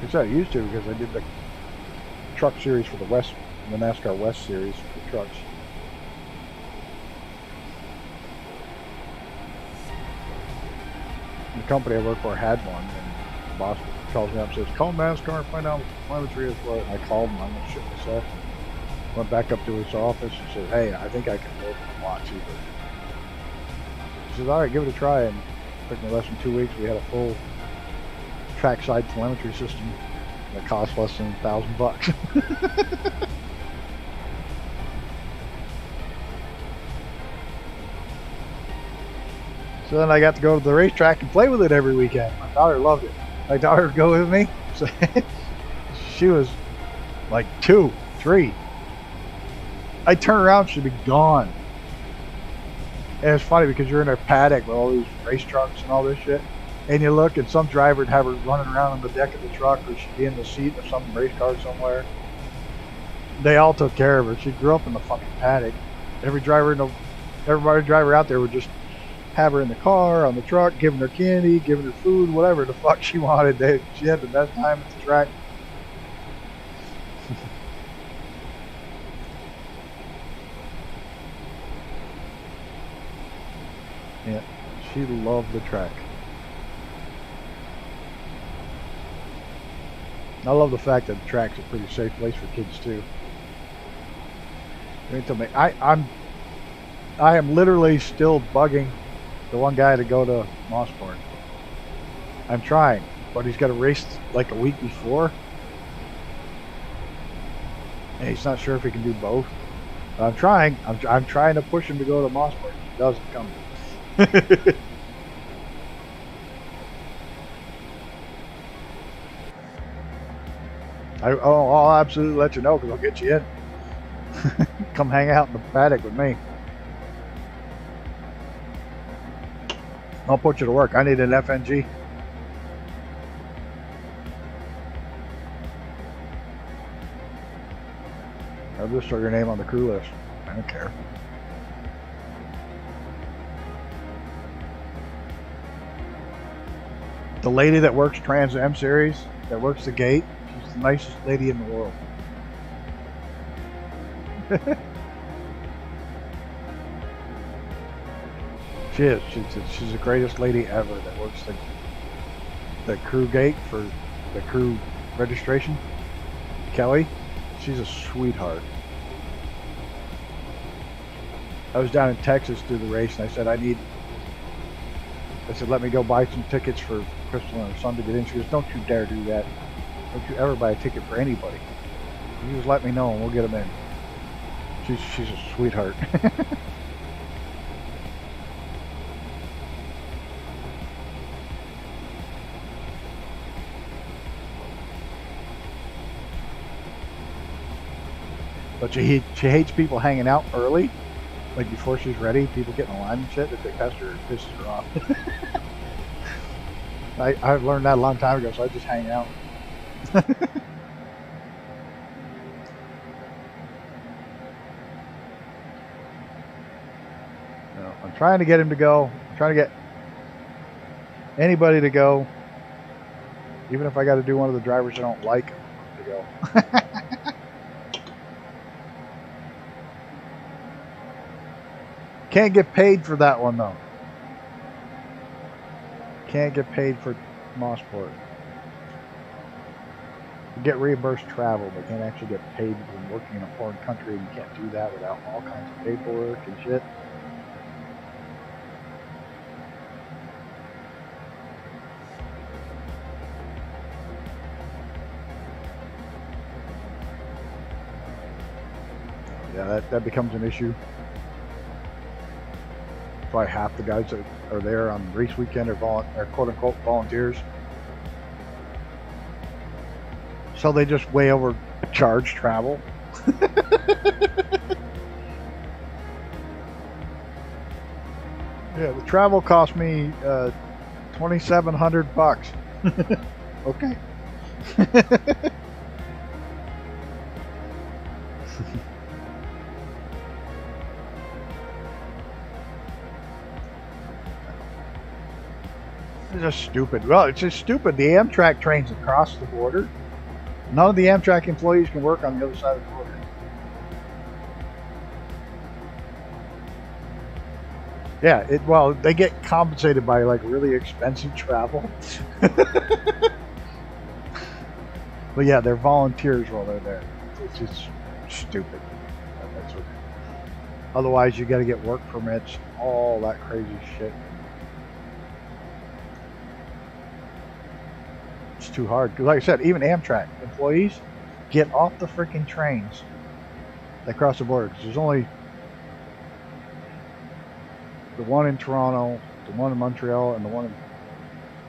I said I used to because I did the truck series for the West, the NASCAR West series for trucks. The company I work for had one, and the boss calls me up and says, call NASCAR and find out what the telemetry is for it. And I called him, I'm going to shit myself. Went back up to his office and said, hey, I think I can work a lot cheaper. He says, alright, give it a try. And it took me less than 2 weeks. We had a full trackside telemetry system that cost less than $1,000. So then I got to go to the racetrack and play with it every weekend. My daughter loved it. My daughter would go with me. So she was like 2, 3. I'd turn around, she'd be gone. And it's funny because you're in a paddock with all these race trucks and all this shit. And you look and some driver would have her running around on the deck of the truck, or she'd be in the seat of some race car somewhere. They all took care of her. She grew up in the fucking paddock. Everybody driver out there would just have her in the car, on the truck, giving her candy, giving her food, whatever the fuck she wanted. She had the best time at the track. Yeah, She loved the track. I love the fact that the track's a pretty safe place for kids too. I am literally still bugging the one guy to go to Mossborn. I'm trying, but he's got a race like a week before, and he's not sure if he can do both. I'm trying. I'm trying to push him to go to Mossborn. He doesn't come. I'll absolutely let you know because I'll get you in. Come hang out in the paddock with me. I'll put you to work. I need an FNG. I'll just throw your name on the crew list. I don't care. The lady that works Trans Am Series, that works the gate, she's the nicest lady in the world. She is. She's the greatest lady ever that works the crew gate for the crew registration. Kelly, she's a sweetheart. I was down in Texas to do the race, and I said, let me go buy some tickets for Crystal and her son to get in. She goes, don't you dare do that. Don't you ever buy a ticket for anybody. You just let me know and we'll get them in. She's a sweetheart. But she hates people hanging out early, like before she's ready. People getting in line and shit. If they pester her, it pisses her off. I learned that a long time ago, so I just hang out. No, I'm trying to get him to go. I'm trying to get anybody to go, even if I got to do one of the drivers I don't like to go. Can't get paid for that one though. Can't get paid for Mosport. You get reimbursed travel, but can't actually get paid when working in a foreign country, and you can't do that without all kinds of paperwork and shit. Yeah, that becomes an issue. Probably half the guys that are there on race weekend are quote-unquote volunteers. So they just way overcharge travel. Yeah, the travel cost me $2,700. Okay. It's just stupid. Well, it's just stupid. The Amtrak trains across the border. None of the Amtrak employees can work on the other side of the border. Yeah, well, they get compensated by like really expensive travel. But yeah, they're volunteers while they're there. It's just stupid. Otherwise, you got to get work permits, all that crazy shit. It's too hard. Because like I said, even Amtrak employees get off the freaking trains that cross the border. Because there's only the one in Toronto, the one in Montreal, and the one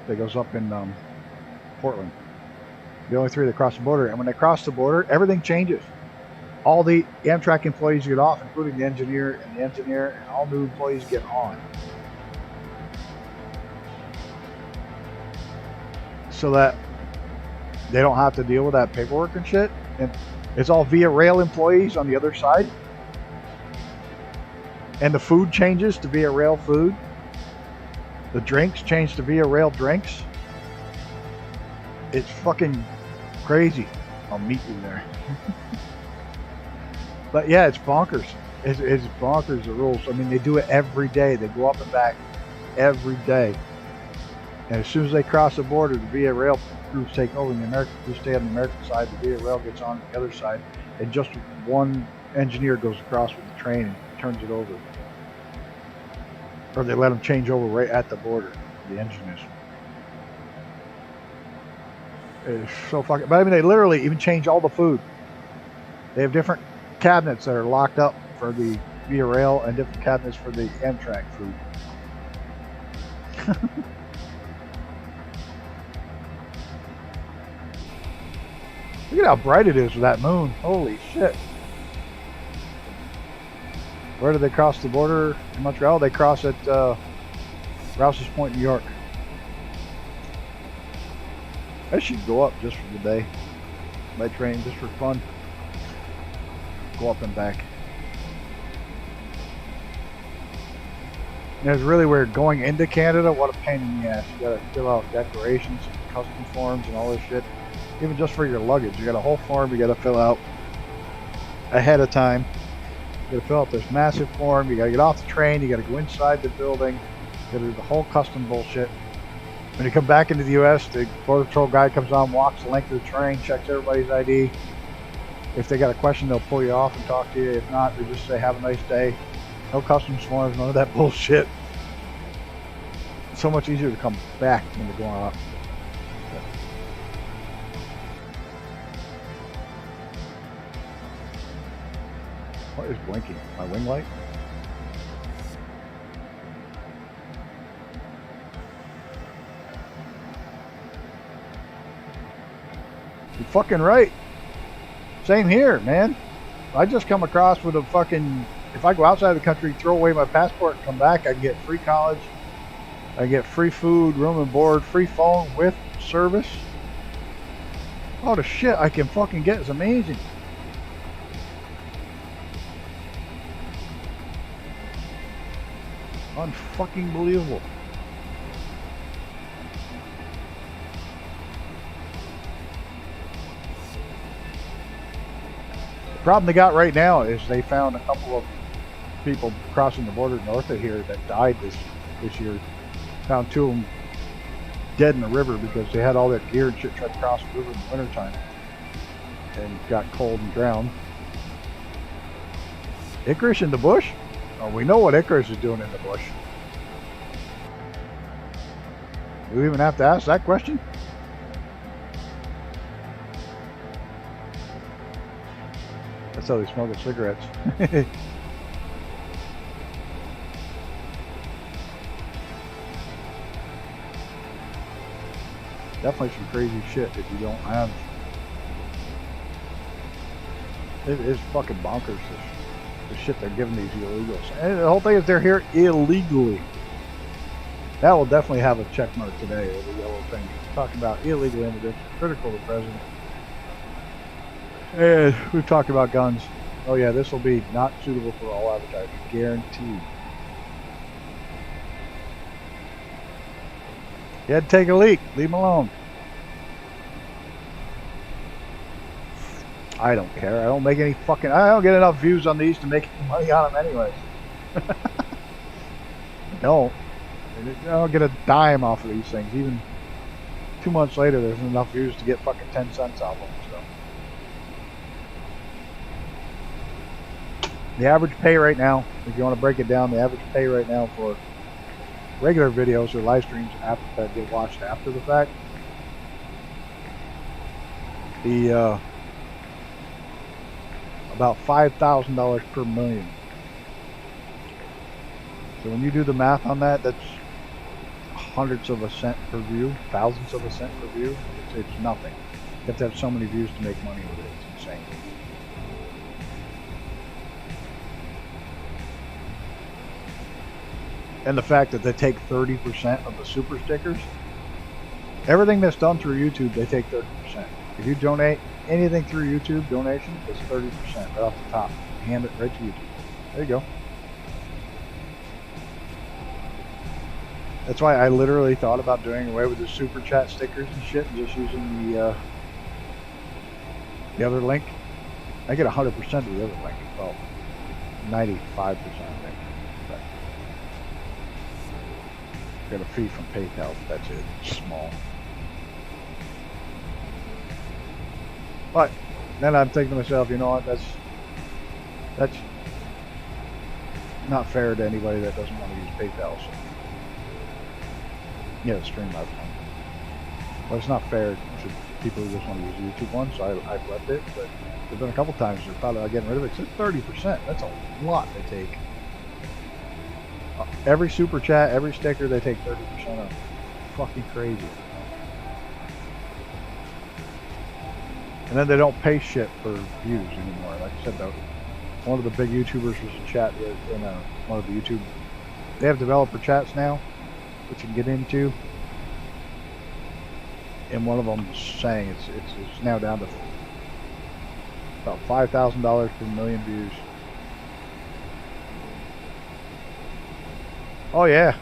that goes up in Portland. The only three that cross the border. And when they cross the border, everything changes. All the Amtrak employees get off, including the engineer, and all new employees get on. So that they don't have to deal with that paperwork and shit. And it's all via rail employees on the other side. And the food changes to via rail food. The drinks change to via rail drinks. It's fucking crazy. I'll meet you there. But yeah, it's bonkers. It's bonkers, the rules. I mean, they do it every day. They go up and back every day. And as soon as they cross the border, the VA rail crews take over, and the American crews stay on the American side. The VA rail gets on the other side, and just one engineer goes across with the train and turns it over. Or they let them change over right at the border, the engineers. It's so fucking... But I mean, they literally even change all the food. They have different cabinets that are locked up for the VIA Rail and different cabinets for the Amtrak food. Look at how bright it is with that moon. Holy shit. Where did they cross the border in Montreal? They cross at Rouse's Point, New York. I should go up just for the day. By train, just for fun. Go up and back. And it's really weird. Going into Canada, what a pain in the ass. You gotta fill out declarations, custom forms, and all this shit. Even just for your luggage. You got a whole form you gotta fill out ahead of time. You gotta fill out this massive form. You gotta get off the train. You gotta go inside the building. You gotta do the whole custom bullshit. When you come back into the U.S., the Border Patrol guy comes on, walks the length of the train, checks everybody's ID. If they got a question, they'll pull you off and talk to you. If not, they just say, have a nice day. No customs forms, none of that bullshit. It's so much easier to come back than to go on up. What is blinking? My wing light? You're fucking right. Same here, man. I just come across with a fucking... If I go outside the country, throw away my passport, and come back, I can get free college. I get free food, room and board, free phone with service. Oh, the shit I can fucking get is amazing. Unfucking believable. The problem they got right now is they found a couple of people crossing the border north of here that died this year. Found 2 of them dead in the river because they had all that gear and shit, tried to cross the river in the wintertime and got cold and drowned. Icarus in the bush? Oh, we know what Icarus is doing in the bush. Do we even have to ask that question? That's how they smuggle cigarettes. Definitely some crazy shit if you don't have. It is fucking bonkers, the shit they're giving these illegals. And the whole thing is they're here illegally. That will definitely have a check mark today, or the yellow thing. Talking about illegal immigrants, critical to the president. And we've talked about guns. Oh yeah, this will be not suitable for all advertising. Guaranteed. You had to take a leak. Leave him alone. I don't care. I don't make any fucking... I don't get enough views on these to make any money on them anyways. I don't get a dime off of these things. Even 2 months later, there's enough views to get fucking 10 cents off them. So. The average pay right now, if you want to break it down, the average pay right now for regular videos or live streams that get watched after the fact, about $5,000 per million. So when you do the math on that, that's hundreds of a cent per view, thousands of a cent per view. It's nothing. You have to have so many views to make money with it. It's insane. And the fact that they take 30% of the super stickers, everything that's done through YouTube, they take 30%. If you donate anything through YouTube donation, it's 30% right off the top. Hand it right to YouTube. There you go. That's why I literally thought about doing away with the super chat stickers and shit and just using the other link. I get 100% of the other link. Well, 95% I think. get a fee from PayPal. That's it. It's small. But then I'm thinking to myself, you know what? That's not fair to anybody that doesn't want to use PayPal. So, yeah, the stream live one. But it's not fair to people who just want to use the YouTube one. So I've left it. But there's been a couple times they're probably getting rid of it. It's 30%. That's a lot they take. Every super chat, every sticker, they take 30% of. Fucking crazy. And then they don't pay shit for views anymore. Like I said, though, one of the big YouTubers was in chat in one of the YouTube. They have developer chats now, which you can get into. And one of them was saying it's now down to about $5,000 per million views. Oh yeah.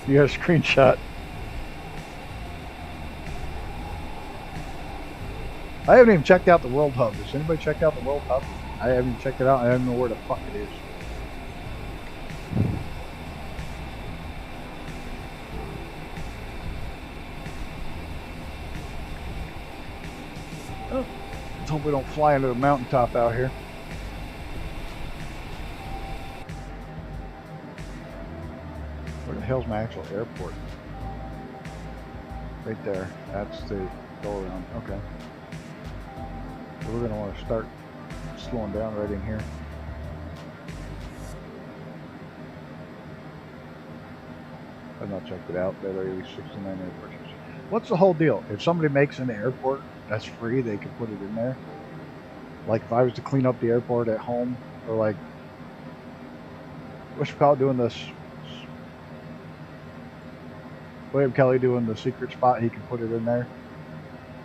You got a screenshot. I haven't even checked out the World Hub. Has anybody checked out the World Hub? I haven't even checked it out. I don't know where the fuck it is. Oh, let's hope we don't fly into the mountaintop out here. Where the hell's my actual airport? Right there. That's the go around. Okay. So we're going to want to start slowing down right in here. I've not checked it out. There are 69 airports. What's the whole deal? If somebody makes an airport that's free, they can put it in there. Like if I was to clean up the airport at home, or like, what's it called, doing this? William Kelly doing the secret spot, he can put it in there.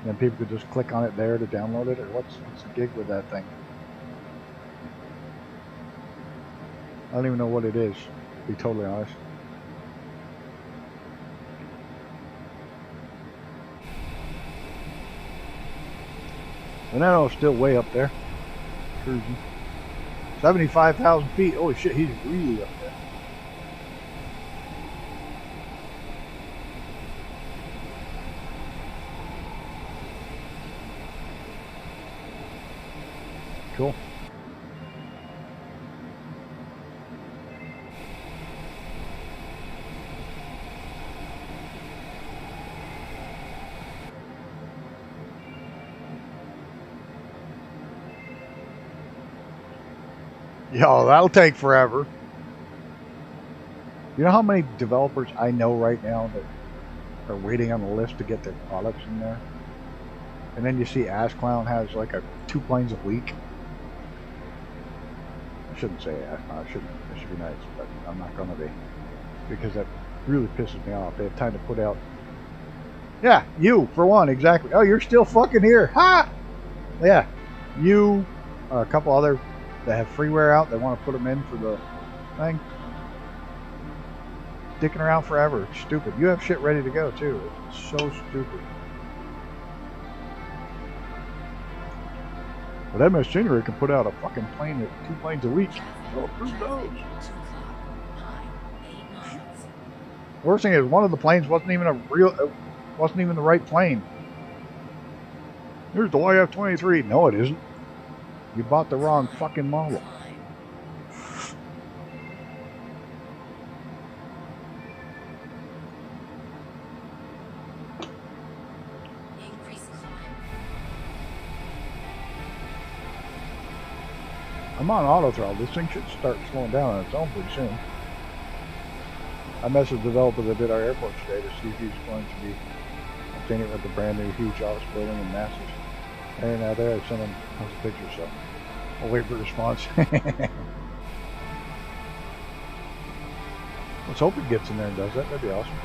And then people could just click on it there to download it, or what's the gig with that thing? I don't even know what it is, to be totally honest. And I know it's still way up there, cruising. 75,000 feet. Holy shit, he's really up there. Cool. Yo, that'll take forever. You know how many developers I know right now that are waiting on the list to get their products in there? And then you see AskClown has like 2 planes a week. I shouldn't say AskClown. I should be nice, but I'm not gonna be, because that really pisses me off. They have time to put out. Yeah, you for one, exactly. Oh, you're still fucking here, ha! Yeah, you, a couple other that have freeware out. They want to put them in for the thing. Dicking around forever. It's stupid. You have shit ready to go too. It's so stupid. But MS January can put out a fucking plane at 2 planes a week. Oh, who knows? The worst thing is one of the planes wasn't even the right plane. Here's the YF-23. No, it isn't. You bought the wrong fucking model. I'm on auto throttle. This thing should start slowing down on its own pretty soon. I messaged the developer that did our airport today to see if he's going to be updating it with the brand new huge office building and massive. And now there, I sent him a picture, so I'll wait for a response. Let's hope it gets in there and does that. That'd be awesome.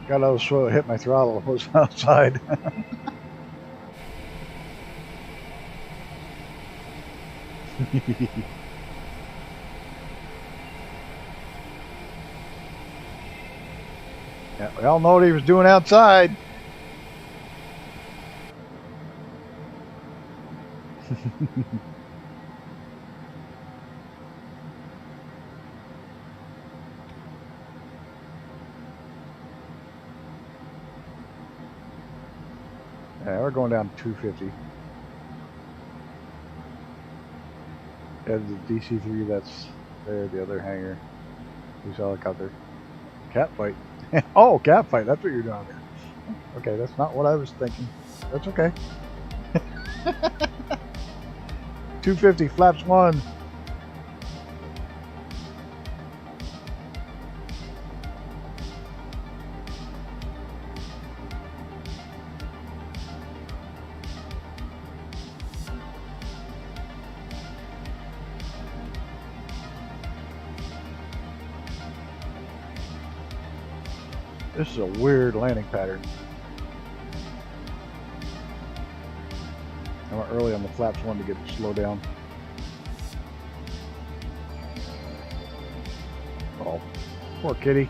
Got out of the soil, hit my throttle, I was outside. Yeah, we all know what he was doing outside. Yeah, we're going down to 250. And the DC-3 that's there, the other hangar. We saw it out there. Cat fight. Oh, cat fight. That's what you're doing there. Okay, that's not what I was thinking. That's okay. 250, flaps 1. This is a weird landing pattern. I went early on the flaps 1 to get it slow down. Oh, poor kitty.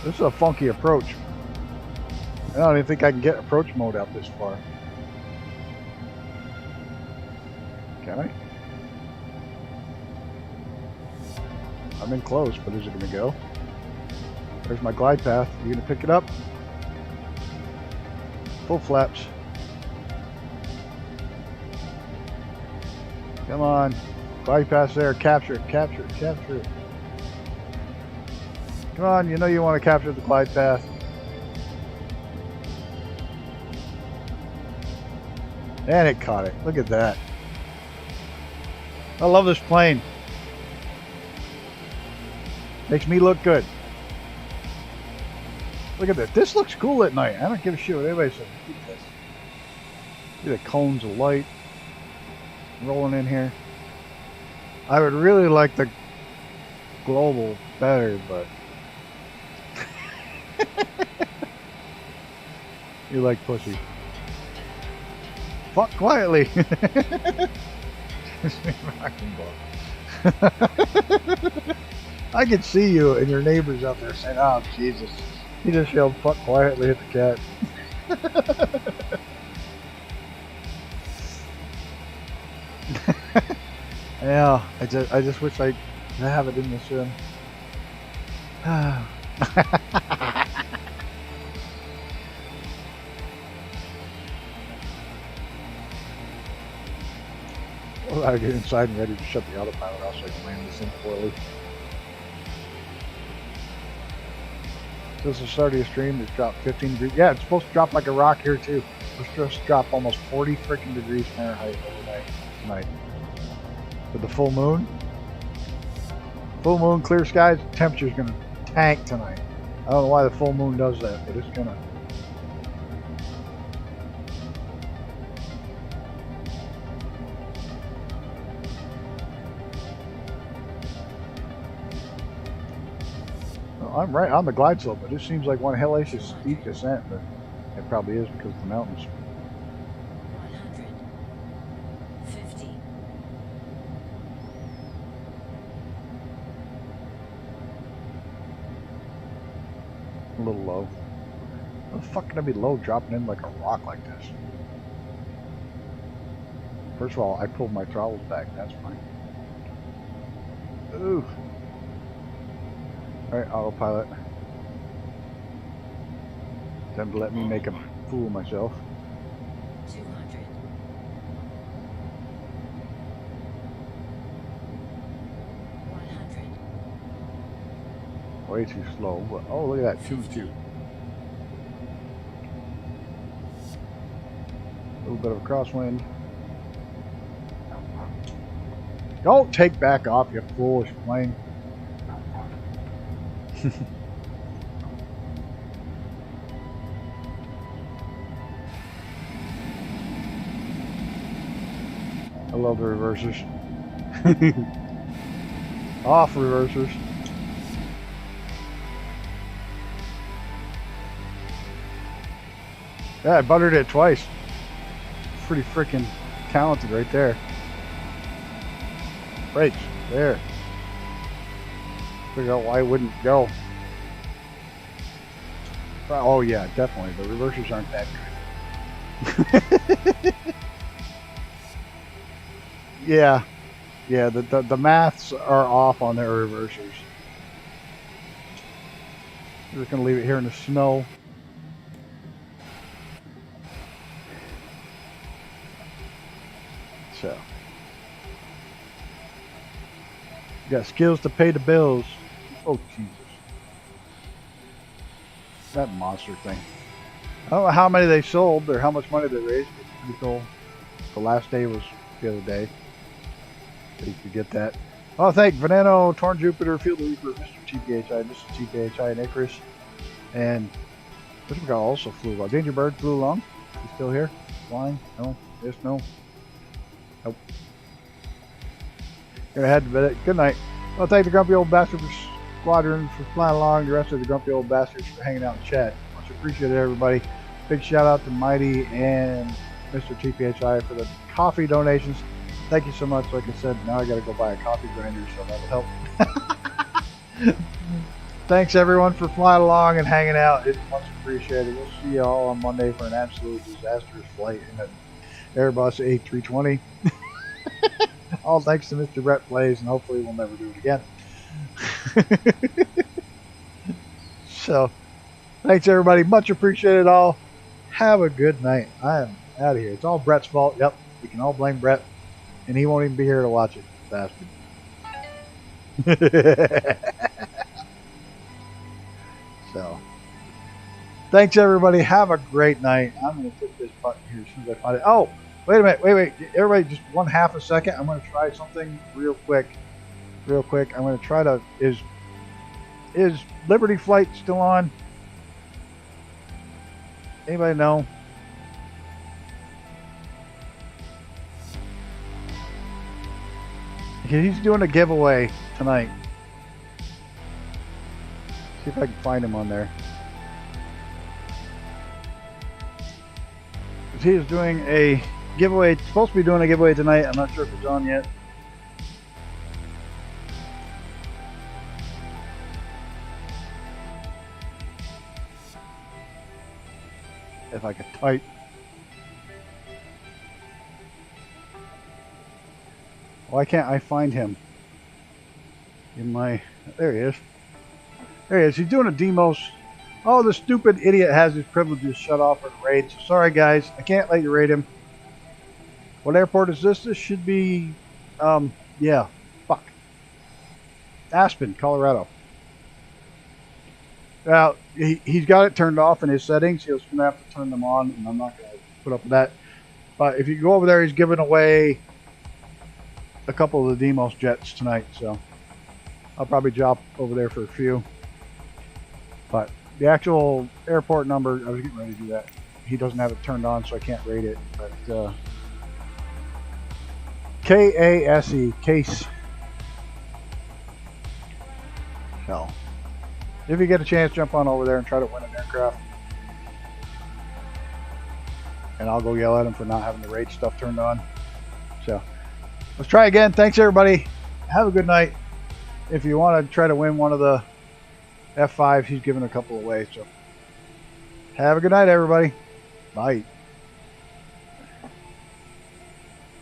This is a funky approach. I don't even think I can get approach mode out this far. Can I? I'm in close, but is it going to go? There's my glide path. Are you going to pick it up? Full flaps. Come on. Glide path there. Capture it, capture it, capture it. Come on, you know you want to capture the glide path. And it caught it. Look at that. I love this plane. Makes me look good. Look at this. This looks cool at night. I don't give a shit what anybody says. Look at this. See the cones of light rolling in here. I would really like the global better, but you like pussy. Fuck quietly. I can see you and your neighbors out there saying, "Oh Jesus!" He just yelled "fuck quietly" at the cat. Yeah, I just wish I could have it in this room. Well, I get inside and ready to shut the autopilot off so I can land this thing poorly. This is the start of the stream. It's dropped 15 degrees. Yeah, it's supposed to drop like a rock here too. It's supposed to drop almost 40 freaking degrees Fahrenheit overnight tonight. With the full moon. Full moon, clear skies, the temperature's gonna tank tonight. I don't know why the full moon does that, but it's gonna. I'm right on the glide slope, but this seems like one hellacious steep descent, but it probably is because of the mountains. 150. A little low. How the fuck can I be low dropping in like a rock like this? First of all, I pulled my throttles back, that's fine. Ooh. Alright, autopilot. Time to let me make a fool of myself. 200. Way too slow, but oh, look at that, 2-2. A little bit of a crosswind. Don't take back off, you foolish plane. I love the reversers. Off reversers. Yeah, I buttered it twice. Pretty freaking talented right there. Brakes, there. Figure out why it wouldn't go. Oh yeah, definitely. The reversers aren't that good. Yeah. Yeah, the maths are off on their reversers. We're just gonna leave it here in the snow. So you got skills to pay the bills. Oh Jesus. That monster thing. I don't know how many they sold or how much money they raised. It's pretty cool. The last day was the other day. So you could get that. Oh, thank Veneno, Torn Jupiter, Field Reaper, Mr. TPHI, Mr. TPHI, and Icarus. And which guy also flew along. Danger Bird flew along. He's still here? Flying? No. Yes, no. Nope. Gonna head to bed. Good night. Well, thank the Grumpy Old Bastard Squadron for flying along. The rest of the Grumpy Old Bastards for hanging out in chat. Much appreciated, everybody. Big shout out to Mighty and Mr. TPHI for the coffee donations. Thank you so much. Like I said, now I got to go buy a coffee grinder, so that'll help. Thanks everyone for flying along and hanging out. It's much appreciated. We'll see you all on Monday for an absolute disastrous flight in an Airbus A320. All thanks to Mr. Brett Plays, and hopefully we'll never do it again. So, thanks everybody. Much appreciated all. Have a good night. I am out of here. It's all Brett's fault. Yep, we can all blame Brett. And he won't even be here to watch it, bastard. So, thanks everybody. Have a great night. I'm going to hit this button here as soon as I find it. Oh, wait a minute. Wait. Everybody, just one half a second. I'm going to try something real quick. I'm going to try to... Is Liberty Flight still on? Anybody know? He's doing a giveaway tonight. See if I can find him on there. He is doing a giveaway. Supposed to be doing a giveaway tonight. I'm not sure if it's on yet. If I could type. Why can't I find him in my... There he is. There he is. He's doing a demos. Oh, the stupid idiot has his privileges shut off for the raid. So sorry, guys. I can't let you raid him. What airport is this? This should be... yeah. Fuck. Aspen, Colorado. Well, he's got it turned off in his settings. He's going to have to turn them on, and I'm not going to put up with that. But if you go over there, he's giving away a couple of the Demos jets tonight, so I'll probably drop over there for a few. But the actual airport number, I was getting ready to do that. He doesn't have it turned on, so I can't rate it. But KASE, case. So if you get a chance, jump on over there and try to win an aircraft. And I'll go yell at him for not having the raid stuff turned on. So let's try again. Thanks everybody. Have a good night. If you want to try to win one of the F5s, he's giving a couple away. So have a good night, everybody. Bye.